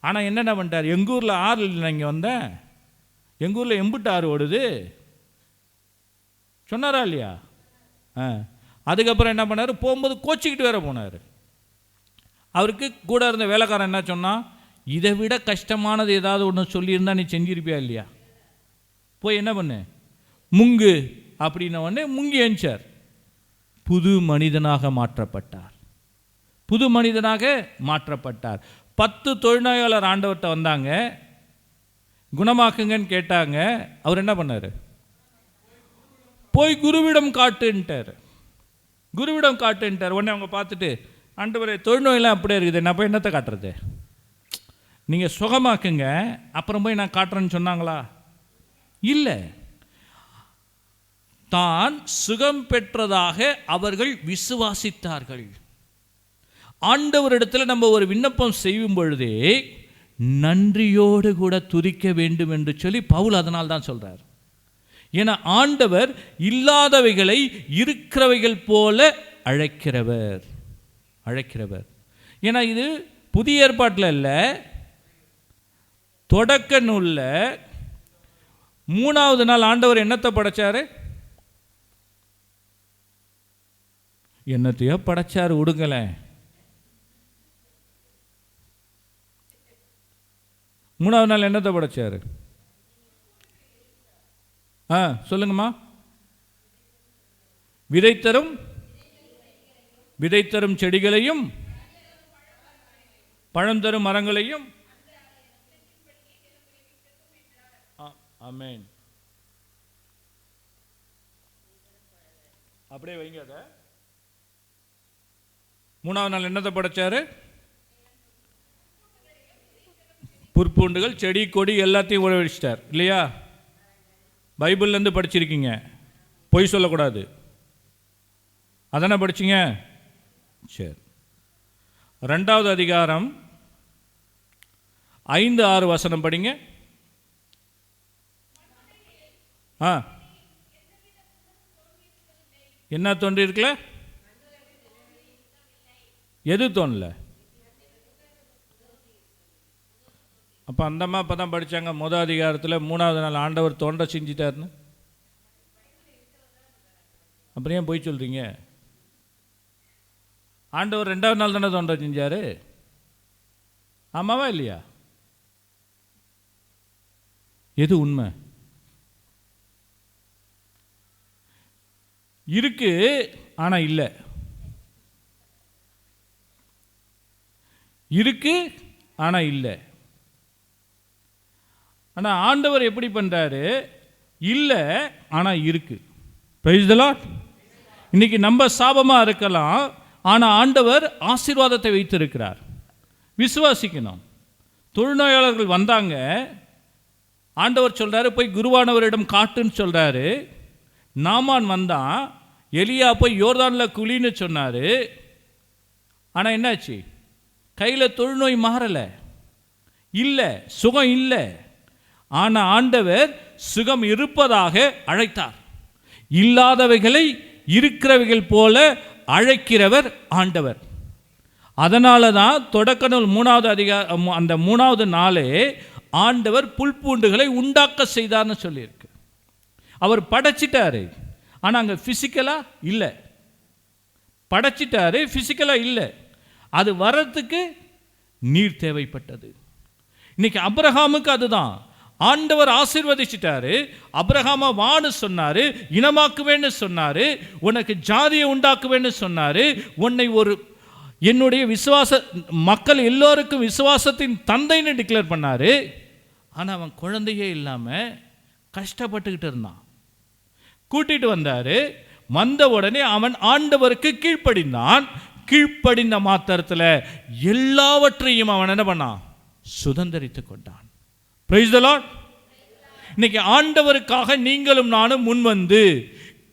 ஆனால் என்னென்ன பண்ணிட்டார்? எங்கள் ஊரில் ஆறு இல்லை, நான் இங்கே வந்தேன், எங்கள் ஊரில் எம்புட்டு ஆறு ஓடுது சொன்னாரா இல்லையா? அதுக்கப்புறம் என்ன பண்ணார்? போகும்போது கோச்சிக்கிட்டு வேற போனார். அவருக்கு கூட இருந்த வேலைக்காரன் என்ன சொன்னான்? இதை விட கஷ்டமானது ஏதாவது ஒன்று சொல்லியிருந்தா நீ செஞ்சிருப்பியா இல்லையா? போய் என்ன பண்ணு, முங்கு அப்படின்ன உடனே முங்கி எழுந்தார். புது மனிதனாக மாற்றப்பட்டார். புது மனிதனாக மாற்றப்பட்டார். 10 தொழுநோயாளர் ஆண்டவர்கிட்ட வந்தாங்க, குணமாக்குங்கன்னு கேட்டாங்க. அவர் என்ன பண்ணார்? போய் குருவிடம் காட்டுன்ட்டார். குருவிடம் காட்டுன்ட்டார். உடனே அவங்க பார்த்துட்டு, ஆண்டவரே தொழுநோயெல்லாம் அப்படியே இருக்குது, நான் போய் என்னத்தை காட்டுறது? நீங்கள் சுகமாக்குங்க, அப்புறம் போய் நான் காட்டுறேன்னு சொன்னாங்களா? இல்லை. தான் சுகம் பெற்றதாக அவர்கள் விசுவாசித்தார்கள். ஆண்டவரிடத்தில் நம்ம ஒரு விண்ணப்பம் செய்யும் பொழுதே நன்றியோடு கூட துதிக்க வேண்டும் என்று சொல்லி பவுல் அதனால் தான் சொல்றார். ஏன்னா ஆண்டவர் இல்லாதவைகளை இருக்கிறவைகள் போல அழைக்கிறவர். ஏன்னா இது புதிய ஏற்பாட்டில் இல்லை, தொடக்க நூலில் 3வது நாள் ஆண்டவர் என்னத்தை படைச்சாரு? என்னத்தையோ படைச்சாரு, விடுங்களே. 3வது நாள் என்னத்தை படைச்சாரு? சொல்லுங்கம்மா. விதைத்தரும் செடிகளையும் பழம் தரும் மரங்களையும். ஆமென். அப்படியே வைங்க. அத 3வது நாள் என்னத்தை படைச்சாரு? புற்பூண்டுகள், செடி கொடி எல்லாத்தையும் உழவழிச்சிட்டார் இல்லையா? பைபிள்லேருந்து படிச்சிருக்கீங்க, பொய் சொல்லக்கூடாது. அதானே படிச்சிங்க? சரி. 2வது அதிகாரம் 5-6 வசனம் படிங்க. என்ன தோன்றி இருக்குல்ல? எது தோணல? அப்போ அந்தம்மா இப்போ தான் படித்தாங்க 1 அதிகாரத்தில் 3வது நாள் ஆண்டவர் தோன்ற செஞ்சிட்டாருன்னு. அப்புறம் ஏன் போய் சொல்கிறீங்க? ஆண்டவர் 2வது நாள் தானே தோன்ற செஞ்சார். ஆமாவா இல்லையா? எது உண்மை? இருக்கு ஆனால் இல்லை, இருக்கு ஆனால் இல்லை. ஆனால் ஆண்டவர் எப்படி பண்ணுறாரு? இல்லை ஆனால் இருக்கு. Price the Lord. இன்னைக்கு நம்ம சாபமாக இருக்கலாம், ஆனால் ஆண்டவர் ஆசீர்வாதத்தை வைத்திருக்கிறார். விசுவாசிக்கணும். தொழுநோயாளர்கள் வந்தாங்க, ஆண்டவர் சொல்கிறாரு போய் குருவானவரிடம் காட்டுன்னு சொல்கிறாரு. நாமான் வந்தான், எலியா போய் யோர்தானில் குளின்னு சொன்னார். ஆனால் என்னாச்சு? கையில் தொழுநோய் மாறலை, இல்லை, சுகம் இல்லை. ஆனால் ஆண்டவர் சுகம் இருப்பதாக அழைத்தார். இல்லாதவைகளை இருக்கிறவைகள் போல அழைக்கிறவர் ஆண்டவர். அதனால தான் தொடக்க நூல் 3வது அதிகாரம் அந்த 3வது நாளே ஆண்டவர் புல்பூண்டுகளை உண்டாக்க செய்தார்னு சொல்லியிருக்கு. அவர் படைச்சிட்டாரு, ஆனால் அங்கே ஃபிசிக்கலாக இல்லை. படைச்சிட்டாரு, ஃபிசிக்கலாக இல்லை. அது வர்றதுக்கு நீர் தேவைப்பட்டது. இன்னைக்கு அப்ரஹாமுக்கு அதுதான். ஆண்டவர் ஆசீர்வதிச்சிட்டாரு. அப்ரஹாமா வான்னு சொன்னாரு, இனமாக்குவேன்னு சொன்னாரு, உனக்கு ஜாதியை உண்டாக்குவேன்னு சொன்னாரு, உன்னை ஒரு என்னுடைய விசுவாச மக்கள் எல்லோருக்கும் விசுவாசத்தின் தந்தைன்னு டிக்ளேர் பண்ணாரு. ஆனால் அவன் குழந்தையே இல்லாமல் கஷ்டப்பட்டுக்கிட்டு இருந்தான். கூட்டிட்டு வந்தாரு. வந்த உடனே அவன் ஆண்டவருக்கு கீழ்ப்படிந்தான். கீழ்ப்படிந்த மாத்திரத்தில் எல்லாவற்றையும் அவன் என்ன பண்ணான்? சுதந்தரித்து கொண்டான். Price the Lord. இன்னைக்கு ஆண்டவருக்காக நீங்களும் நானும் முன்வந்து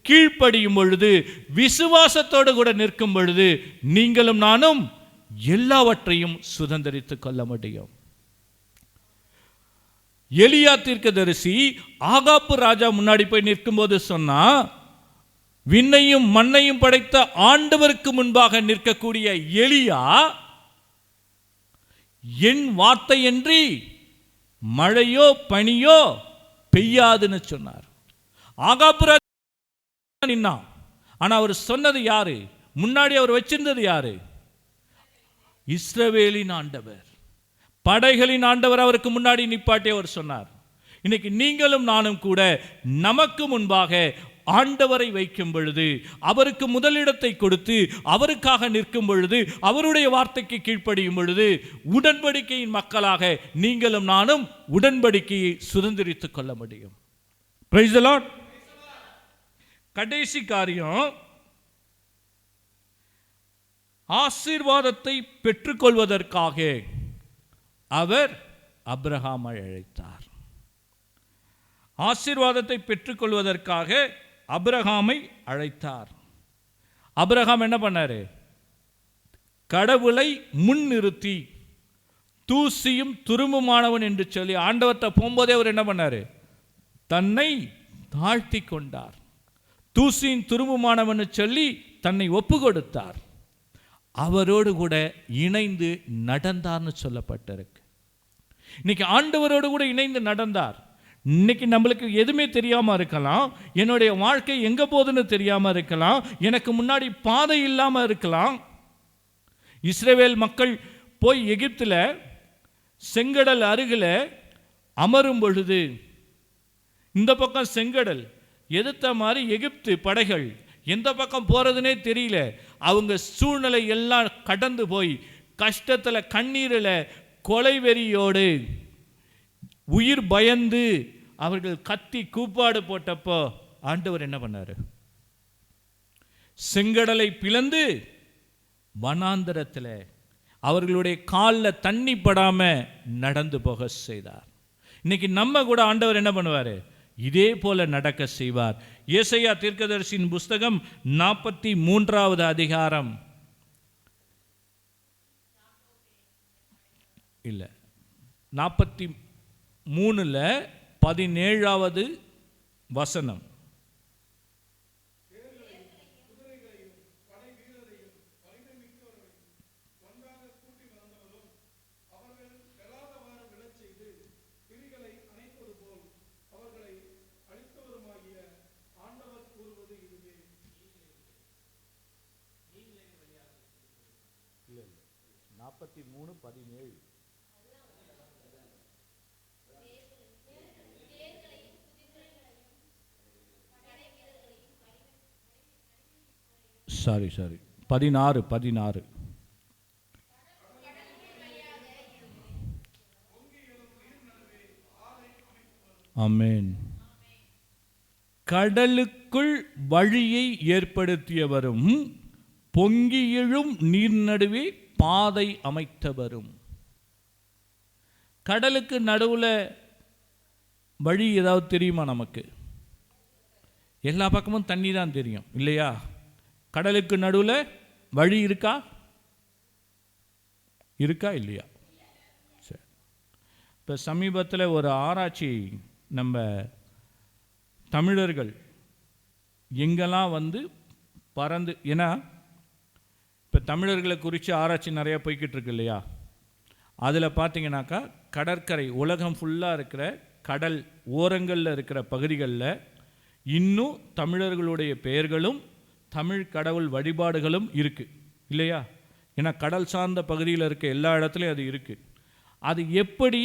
கீழ்ப்படியும் பொழுது, விசுவாசத்தோடு கூட நிற்கும் பொழுது, நீங்களும் நானும் எல்லாவற்றையும் சுதந்தரித்துக் கொள்ள முடியும். எலியா தீர்க்கதரிசி ஆகாப்பு ராஜா முன்னாடி போய் நிற்கும் போது சொன்னா, விண்ணையும் மண்ணையும் படைத்த ஆண்டவருக்கு முன்பாக நிற்கக்கூடிய எலியா, என் வார்த்தையின்றி மழையோ பனியோ பெய்யாதுன்னு சொன்னார். ஆகாப்பு ராஜா நின்னா. ஆனா அவர் சொன்னது யாரு? முன்னாடி அவர் வச்சிருந்தது யாரு? இஸ்ரவேலின் ஆண்டவர், படைகளின் ஆண்டவர் அவருக்கு முன்னாடி நிப்பாட்டி அவர் சொன்னார். இன்னைக்கு நீங்களும் நானும் கூட நமக்கு முன்பாக ஆண்டவரை வைக்கும் பொழுது, அவருக்கு முதலிடத்தை கொடுத்து அவருக்காக நிற்கும் பொழுது, அவருடைய வார்த்தைக்கு கீழ்ப்படியும் பொழுது, உடன்படிக்கையின் மக்களாக நீங்களும் நானும் உடன்படிக்கையை சுதந்திரித்துக் கொள்ள முடியும். Price the Lord. கடைசி காரியம், ஆசீர்வாதத்தை பெற்றுக்கொள்வதற்காக அவர் அப்ரஹாமை அழைத்தார். ஆசீர்வாதத்தை பெற்றுக்கொள்வதற்காக அப்ரஹாமை அழைத்தார். அப்ரஹாம் என்ன பண்ணாரு? கடவுளை முன்னிறுத்தி, தூசியும் துரும்புமானவன் என்று சொல்லி ஆண்டவர்கிட்ட போகும்போதே அவர் என்ன பண்ணாரு? தன்னை தாழ்த்தி கொண்டார். தூசியின் துரும்புமானவன் சொல்லி தன்னை ஒப்பு கொடுத்தார். அவரோடு கூட இணைந்து நடந்தார்னு சொல்லப்பட்டிருக்கு. இன்னைக்கு ஆண்டவரோடு கூட இணைந்து நடந்தார். இன்னைக்கு நம்மளுக்கு எதுவுமே தெரியாமல் இருக்கலாம், என்னுடைய வாழ்க்கை எங்கே போகுதுன்னு தெரியாமல் இருக்கலாம், எனக்கு முன்னாடி பாதை இல்லாமல் இருக்கலாம். இஸ்ரவேல் மக்கள் போய் எகிப்தில் செங்கடல் அருகில் அமரும் பொழுது, இந்த பக்கம் செங்கடல், எதிர்த்த மாதிரி எகிப்து படைகள், எந்த பக்கம் போகிறதுனே தெரியல. அவங்க சூழ்நிலை எல்லாம் கடந்து போய் கஷ்டத்தில், கண்ணீரில், கொலைவெறியோடு, உயிர் பயந்து அவர்கள் கத்தி கூப்பாடு போட்டப்போ ஆண்டவர் என்ன பண்ணார்? செங்கடலை பிளந்து வனாந்தரத்தில் அவர்களுடைய காலில் தண்ணி படாம நடந்து போக செய்தார். இன்னைக்கு நம்ம கூட ஆண்டவர் என்ன பண்ணுவார்? இதே போல நடக்க செய்வார். ஏசாயா தீர்க்கதரிசியின் புஸ்தகம் 43வது அதிகாரம், இல்லை 43ல் 17வது வசனம். இல்லை 43:17. சாரி 16. ஆமென். கடலுக்குள் வழியை ஏற்படுத்தியவரும் பொங்கி எழும் நீர் நடுவே பாதை அமைத்தவரும். கடலுக்கு நடுவில் வழி ஏதாவது தெரியுமா நமக்கு? எல்லா பக்கமும் தண்ணி தான் தெரியும் இல்லையா? கடலுக்கு நடுவில் வழி இருக்கா இல்லையா? சரி. இப்போ சமீபத்தில் ஒரு ஆராய்ச்சி, நம்ம தமிழர்கள் எங்கெல்லாம் பறந்து, ஏன்னா இப்போ தமிழர்களை குறித்து ஆராய்ச்சி நிறையா போய்கிட்டு இருக்கு இல்லையா? அதில் பார்த்தீங்கன்னாக்கா கடற்கரை உலகம் ஃபுல்லாக இருக்கிற கடல் ஓரங்களில் இருக்கிற பகுதிகளில் இன்னும் தமிழர்களுடைய பெயர்களும் தமிழ் கடவுள் வழிபாடுகளும் இருக்குது இல்லையா? ஏன்னா கடல் சார்ந்த பகுதியில் இருக்க எல்லா இடத்துலையும் அது இருக்குது. அது எப்படி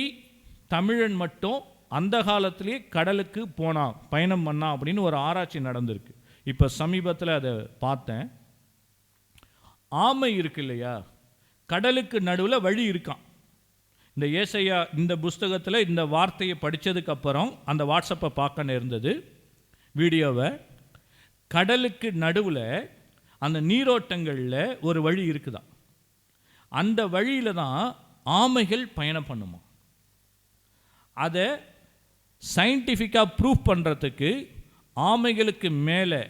தமிழன் மட்டும் அந்த காலத்திலே கடலுக்கு போனான், பயணம் பண்ணான் அப்படின்னு ஒரு ஆராய்ச்சி நடந்திருக்கு. இப்போ சமீபத்தில் அதை பார்த்தேன். ஆமை இருக்கு இல்லையா, கடலுக்கு நடுவில் வழி இருக்கான். இந்த ஏசையா இந்த புஸ்தகத்தில் இந்த வார்த்தையை படித்ததுக்கப்புறம் அந்த வாட்ஸ்அப்பை பார்க்க நேர்ந்தது வீடியோவை. கடலுக்கு நடுவில் அந்த நீரோட்டங்களில் ஒரு வழி இருக்குதான். அந்த வழியில் தான் ஆமைகள் பயணம் பண்ணுமா. அதை சயின்டிஃபிக்காக ப்ரூஃப் பண்ணுறதுக்கு ஆமைகளுக்கு மேலே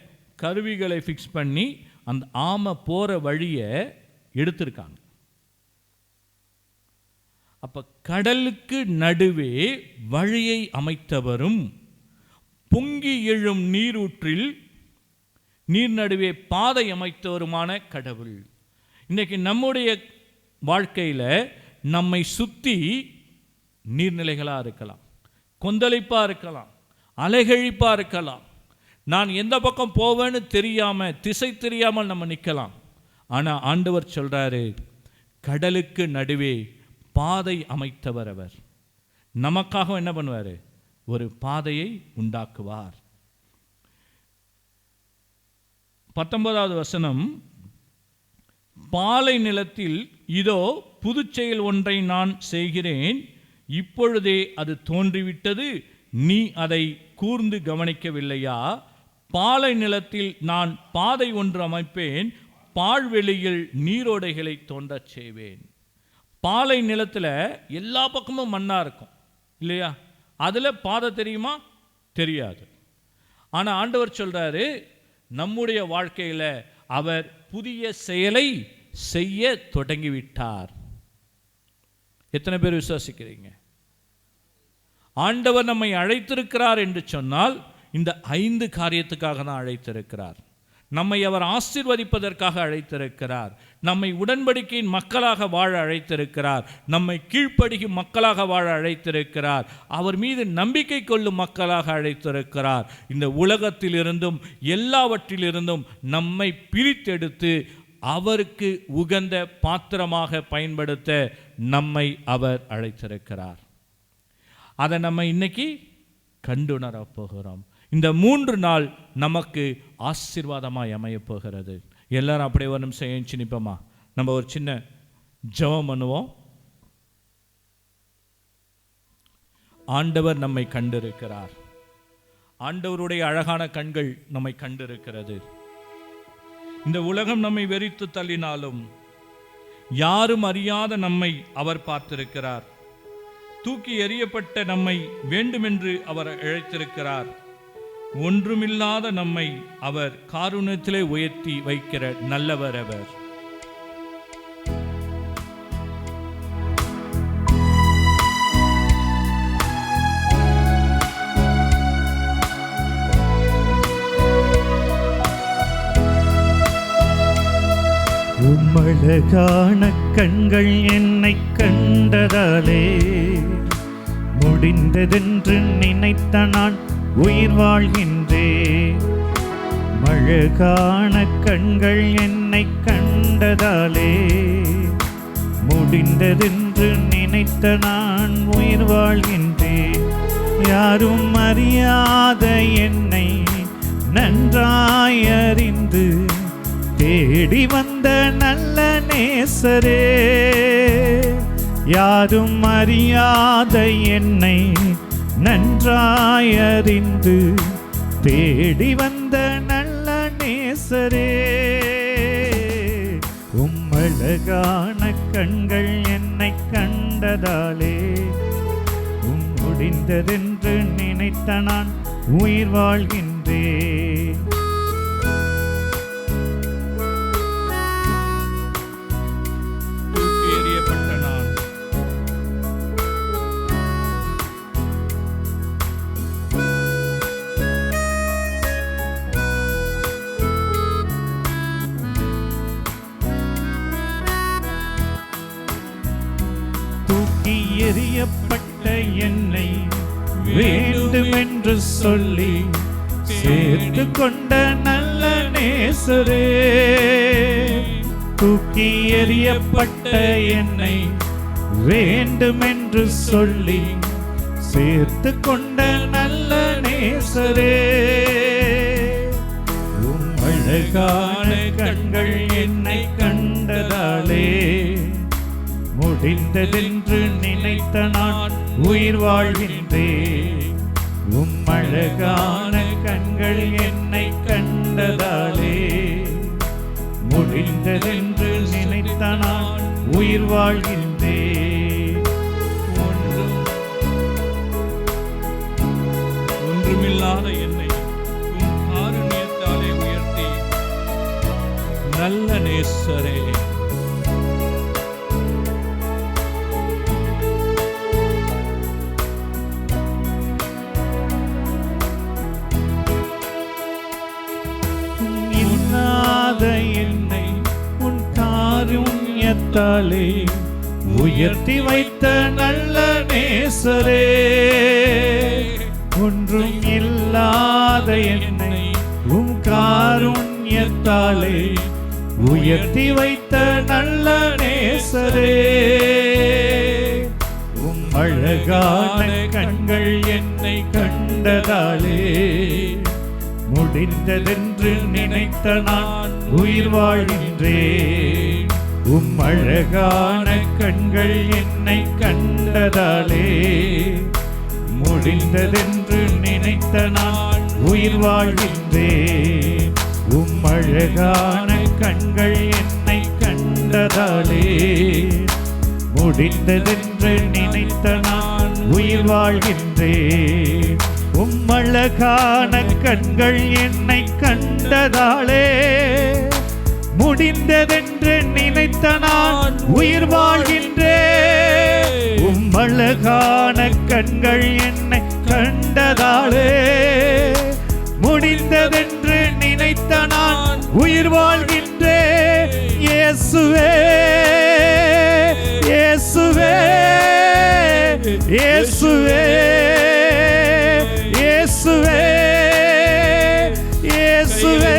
கருவிகளை ஃபிக்ஸ் பண்ணி அந்த ஆமை போகிற வழியை எடுத்திருக்காங்க. அப்போ கடலுக்கு நடுவே வழியை அமைத்தவரும் பொங்கி எழும் நீரூற்றில் நீர் நடுவே பாதை அமைத்தவருமான கடவுள். இன்றைக்கி நம்முடைய வாழ்க்கையில் நம்மை சுற்றி நீர்நிலைகளாக இருக்கலாம், கொந்தளிப்பாக இருக்கலாம், அலைகழிப்பாக இருக்கலாம். நான் எந்த பக்கம் போவேன்னு தெரியாமல், திசை தெரியாமல் நம்ம நிற்கலாம். ஆனால் ஆண்டவர் சொல்கிறாரு, கடலுக்கு நடுவே பாதை அமைத்தவர் அவர். நமக்காக என்ன பண்ணுவார்? ஒரு பாதையை உண்டாக்குவார். 19வது வசனம், பாலை நிலத்தில் இதோ புதுச்செயல் ஒன்றை நான் செய்கிறேன், இப்பொழுதே அது தோன்றிவிட்டது, நீ அதை கூர்ந்து கவனிக்கவில்லையா? பாலை நிலத்தில் நான் பாதை ஒன்று அமைப்பேன், பாழ்வெளியில் நீரோடைகளை தோன்றச் செய்வேன். பாலை நிலத்தில் எல்லா பக்கமும் மண்ணாக இருக்கும் இல்லையா? அதில் பாதை தெரியுமா? தெரியாது. ஆனால் ஆண்டவர் சொல்கிறாரு, நம்முடைய வாழ்க்கையில் அவர் புதிய செயலை செய்ய தொடங்கிவிட்டார். எத்தனை பேர் விசுவாசிக்கிறீங்க? ஆண்டவர் நம்மை அழைத்திருக்கிறார் என்று சொன்னால் இந்த 5 காரியத்துக்காக தான் அழைத்திருக்கிறார். நம்மை அவர் ஆசீர்வதிப்பதற்காக அழைத்திருக்கிறார். நம்மை உடன்படிக்கையின் மக்களாக வாழ அழைத்திருக்கிறார். நம்மை கீழ்ப்படியும் மக்களாக வாழ அழைத்திருக்கிறார். அவர் மீது நம்பிக்கை கொள்ளும் மக்களாக அழைத்திருக்கிறார். இந்த உலகத்திலிருந்தும் எல்லாவற்றிலிருந்தும் நம்மை பிரித்தெடுத்து அவருக்கு உகந்த பாத்திரமாக பயன்படுத்த நம்மை அவர் அழைத்திருக்கிறார். அதை நம்ம இன்னைக்கு கண்டுணரப் போகிறோம். இந்த 3 நாள் நமக்கு ஆசீர்வாதமாக அமையப் போகிறது. எல்லாரும் அப்படியே ஒரு நிமிஷம் ஏஞ்சி நிற்போமா? நம்ம ஒரு சின்ன ஜெபம் பண்ணுவோம். ஆண்டவர் நம்மை கண்டிருக்கிறார். ஆண்டவருடைய அழகான கண்கள் நம்மை கண்டிருக்கிறது. இந்த உலகம் நம்மை வெறித்து தள்ளினாலும் யாரும் அறியாத நம்மை அவர் பார்த்திருக்கிறார். தூக்கி எறியப்பட்ட நம்மை வேண்டுமென்று அவர் அழைத்திருக்கிறார். ஒன்றுமில்லாத நம்மை அவர் காருண்யத்திலே உயர்த்தி வைக்கிற நல்லவர் அவர். உம்மழகான கண்கள் என்னை கண்டதாலே முடிந்ததென்று நினைத்த நான் உயிர் வாழ்கின்றேன். அழகான கண்கள் என்னை கண்டதாலே முடிந்ததென்று நினைத்த நான் உயிர் வாழ்கின்றேன். யாரும் அறியாத என்னை நன்றாய் அறிந்து தேடி வந்த நல்ல நேசரே, யாரும் அறியாத என்னை நன்றாயறிந்து தேடி வந்த நல்ல நேசரே, உம்மழகான கண்கள் என்னை கண்டதாலே முடிந்ததென்று நினைத்த நான் உயிர் வாழ்கின்றேன். தூக்கி எறியப்பட்ட நான் தூக்கி எறியப்பட்ட என்னை வேண்டுமென்று சொல்லி சேர்த்து கொண்ட நல்ல நேசரே, தூக்கி எறியப்பட்ட என்னை வேண்டுமென்று சொல்லி சேர்த்து கொண்ட நல்ல நேசரே, உம் அழகான கண்கள் என்னை கண்டதாலே முடிந்ததென்று நினைத்த நான் உயிர் வாழ்கின்றேன். உம் அழகான கண்கள் என்னை கண்டதாலே முடிந்ததென்று நினைத்த நான் உயிர் வாழ்கின்றேன். ஒன்றுமில்லாத என்னை உம் காருண்யத்தாலே உயர்த்தி நல்ல நேசரே, என்னை உன் காருண்யத்தாலே உயர்த்தி வைத்த நல்ல நேசரே, ஒன்றும் இல்லாத என்னை உன் காருண்யத்தாலே உயர்த்தி வைத்த நல்ல நேசரே, உம் அழகான கண்கள் என்னை கண்டதாலே முடிந்ததென்று நினைத்த நான் உயிர் வாழ்கின்றேன். உம் அழகான கண்கள் என்னை கண்டதாலே முடிந்ததென்று நினைத்த நான் உயிர் வாழ்கின்றேன். உம் அழகான கண்கள் என்னை கண்டதாலே முடிந்ததென்று நினைத்த நான் உயிர் வாழ்கின்றேன். உம் அழகான கண்கள் என்னை கண்டதாலே முடிந்ததென்று நினைத்த நான் உயிர் வாழ்கின்றேன். உம் அழகான கண்கள் என்னை கண்டதாலே முடிந்ததென்று நினைத்த நான் உயிர் வாழ்கின்றேன். இயேசுவே இயேசுவே இயேசுவே இயேசுவே இயேசுவே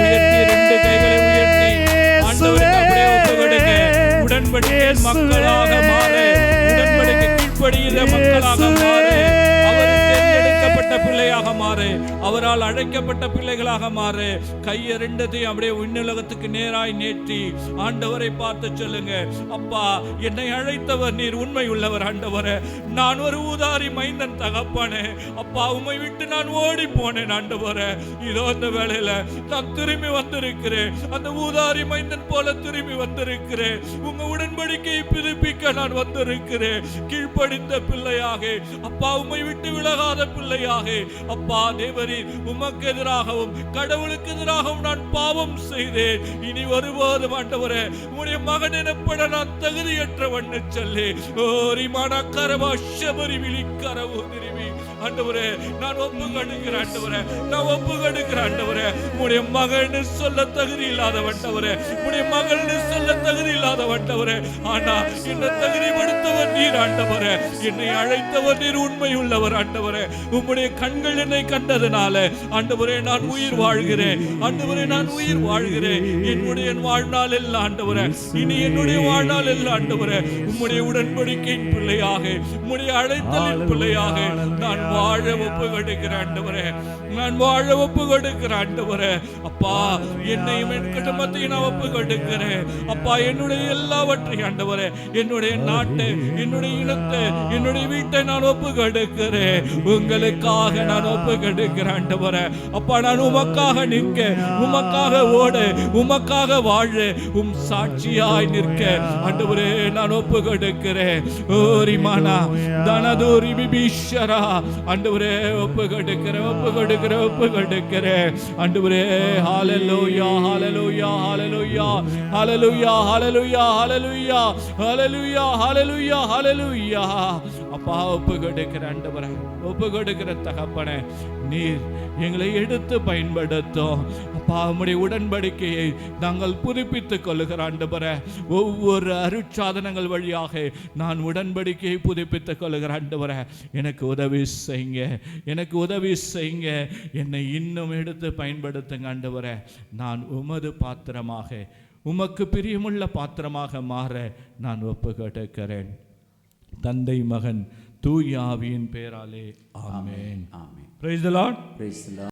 உடன்படிக்கையின் மக்களாக மாற, உடன்படிக்கை கீழ்ப்படிகிற மக்களாக மாற, அவர் தேர்ந்தெடுக்கப்பட்ட பிள்ளையாக மாறு, அவரால் அழைக்கப்பட்ட பிள்ளைகளாக மாறு. கையை ரெண்டத்தையும் அப்படியே விண்ணுலகத்துக்கு நேராய் நேற்றி ஆண்டவரை பார்த்து சொல்லுங்க, அப்பா என்னை அழைத்தவர் நீர் உண்மை உள்ளவர் ஆண்டவரே, நான் ஒரு ஊதாரி மைந்தன் தகப்பனே, அப்பா உம்மை விட்டு நான் ஓடி போனேன் ஆண்டவரே, இதோ அந்த வேளையில நான் திரும்பி வந்திருக்கிறேன், அந்த ஊதாரி மைந்தன் போல திரும்பி வந்திருக்கிறேன், உங்க உடன்படிக்கையை புதுப்பிக்க நான் வந்திருக்கிறேன், கீழ்ப்படிந்த பிள்ளையாக, அப்பா உம்மை விட்டு விலகாத பிள்ளையாக, அப்பா தேவரீர் உமக்கு எதிராகவும் கடவுளுக்கு எதிராகவும் நான் பாவம் செய்தேன், இனி ஒருபோதும் ஆண்டவரே உம்முடைய மகன் எனப்பட நான் தகுதியற்றவன் சொல்லி ஆண்டவரே நான் ஒப்புக்கொடுக்கிறேன் ஆண்டவரே, நான் ஒப்புக்கொடுக்கிறேன் ஆண்டவரே, உம்முடைய மகன் சொல்ல தகுதி இல்லாத ஆண்டவரே, உம்முடைய மகன் சொல்ல தகுதி இல்லாத ஆண்டவரே, ஆனா என்னை தகுதிப்படுத்தவர் நீர் ஆண்டவரே, என்னை அழைத்தவர் நீர் உண்மை உள்ளவர் ஆண்டவரே. உம்முடைய கண்கள் என்னை கண்டதுனால ஆண்டவரே நான் உயிர் வாழ்கிறேன் ஆண்டவரே, நான் உயிர் வாழ்கிறேன். என்னுடைய வாழ்நாள் எல்லாம் ஆண்டவரே, இனி என்னுடைய வாழ்நாள் எல்லாம் ஆண்டவரே, உம்முடைய உடன்படிக்கையின் பிள்ளையாக, உம்முடைய அழைத்தலின் பிள்ளையாக நான் வாழ ஒப்பு கொடுக்கிறேன் ஆண்டவரே, நான் வாழ ஒப்பு கொடுக்கிறேன் ஆண்டவரே. அப்பா, என்னையும் என் குடும்பத்தையும் நான் ஒப்பு கொடுக்கிறேன் அப்பா. என்னுடைய எல்லாவற்றையும் ஆண்டவரே, என்னுடைய நாட்டை, என்னுடைய இனத்தை, என்னுடைய வீட்டை நான் ஒப்பு கொடுக்கிறேன். உங்களுக்காக நான் ஒப்பு கொடுக்கிறேன் ஆண்டவரே. அப்பா, நான் உமக்காக நிற்க, உமக்காக ஓட, உமக்காக வாழ, உம் சாட்சியாய் நிற்க ஆண்டவரே நான் ஒப்பு கொடுக்கிறேன். ஓரிமானா தனதோரி பிபீஷரா ஆண்டவரே ஒப்பு கொடுக்கிறேன், ஒப்பு கொடுக்கிறேன், ஒப்பு கொடுக்கிறேன் ஆண்டவரே. ஹalleluya ஹalleluya ஹalleluya ஹalleluya ஹalleluya ஹalleluya ஹalleluya ஹalleluya ஹalleluya. அப்பா, ஒப்பு கொடுக்கிற ஆண்டவரே, ஒப்பு கொடுக்கிற தகப்பனே, நீர் எங்களை எடுத்து பயன்படுத்தும் அப்பா. உம்முடைய உடன்படிக்கையை நாங்கள் புதுப்பித்துக் கொள்ளுகிற ஆண்டவரே, ஒவ்வொரு அருட்சாதனங்கள் வழியாக நான் உடன்படிக்கையை புதுப்பித்துக் கொள்ளுகிற ஆண்டவரே, எனக்கு உதவி செய்யுங்க, எனக்கு உதவி செய்யுங்க. என்னை இன்னும் எடுத்து பயன்படுத்துங்க ஆண்டவரே. நான் உமது பாத்திரமாக, உமக்கு பிரியமுள்ள பாத்திரமாக மாற நான் ஒப்பு கொடுக்கிறேன். தந்தை, மகன், தூய ஆவியின் பெயராலே ஆமென். ஆமென். Praise the Lord. Praise the Lord.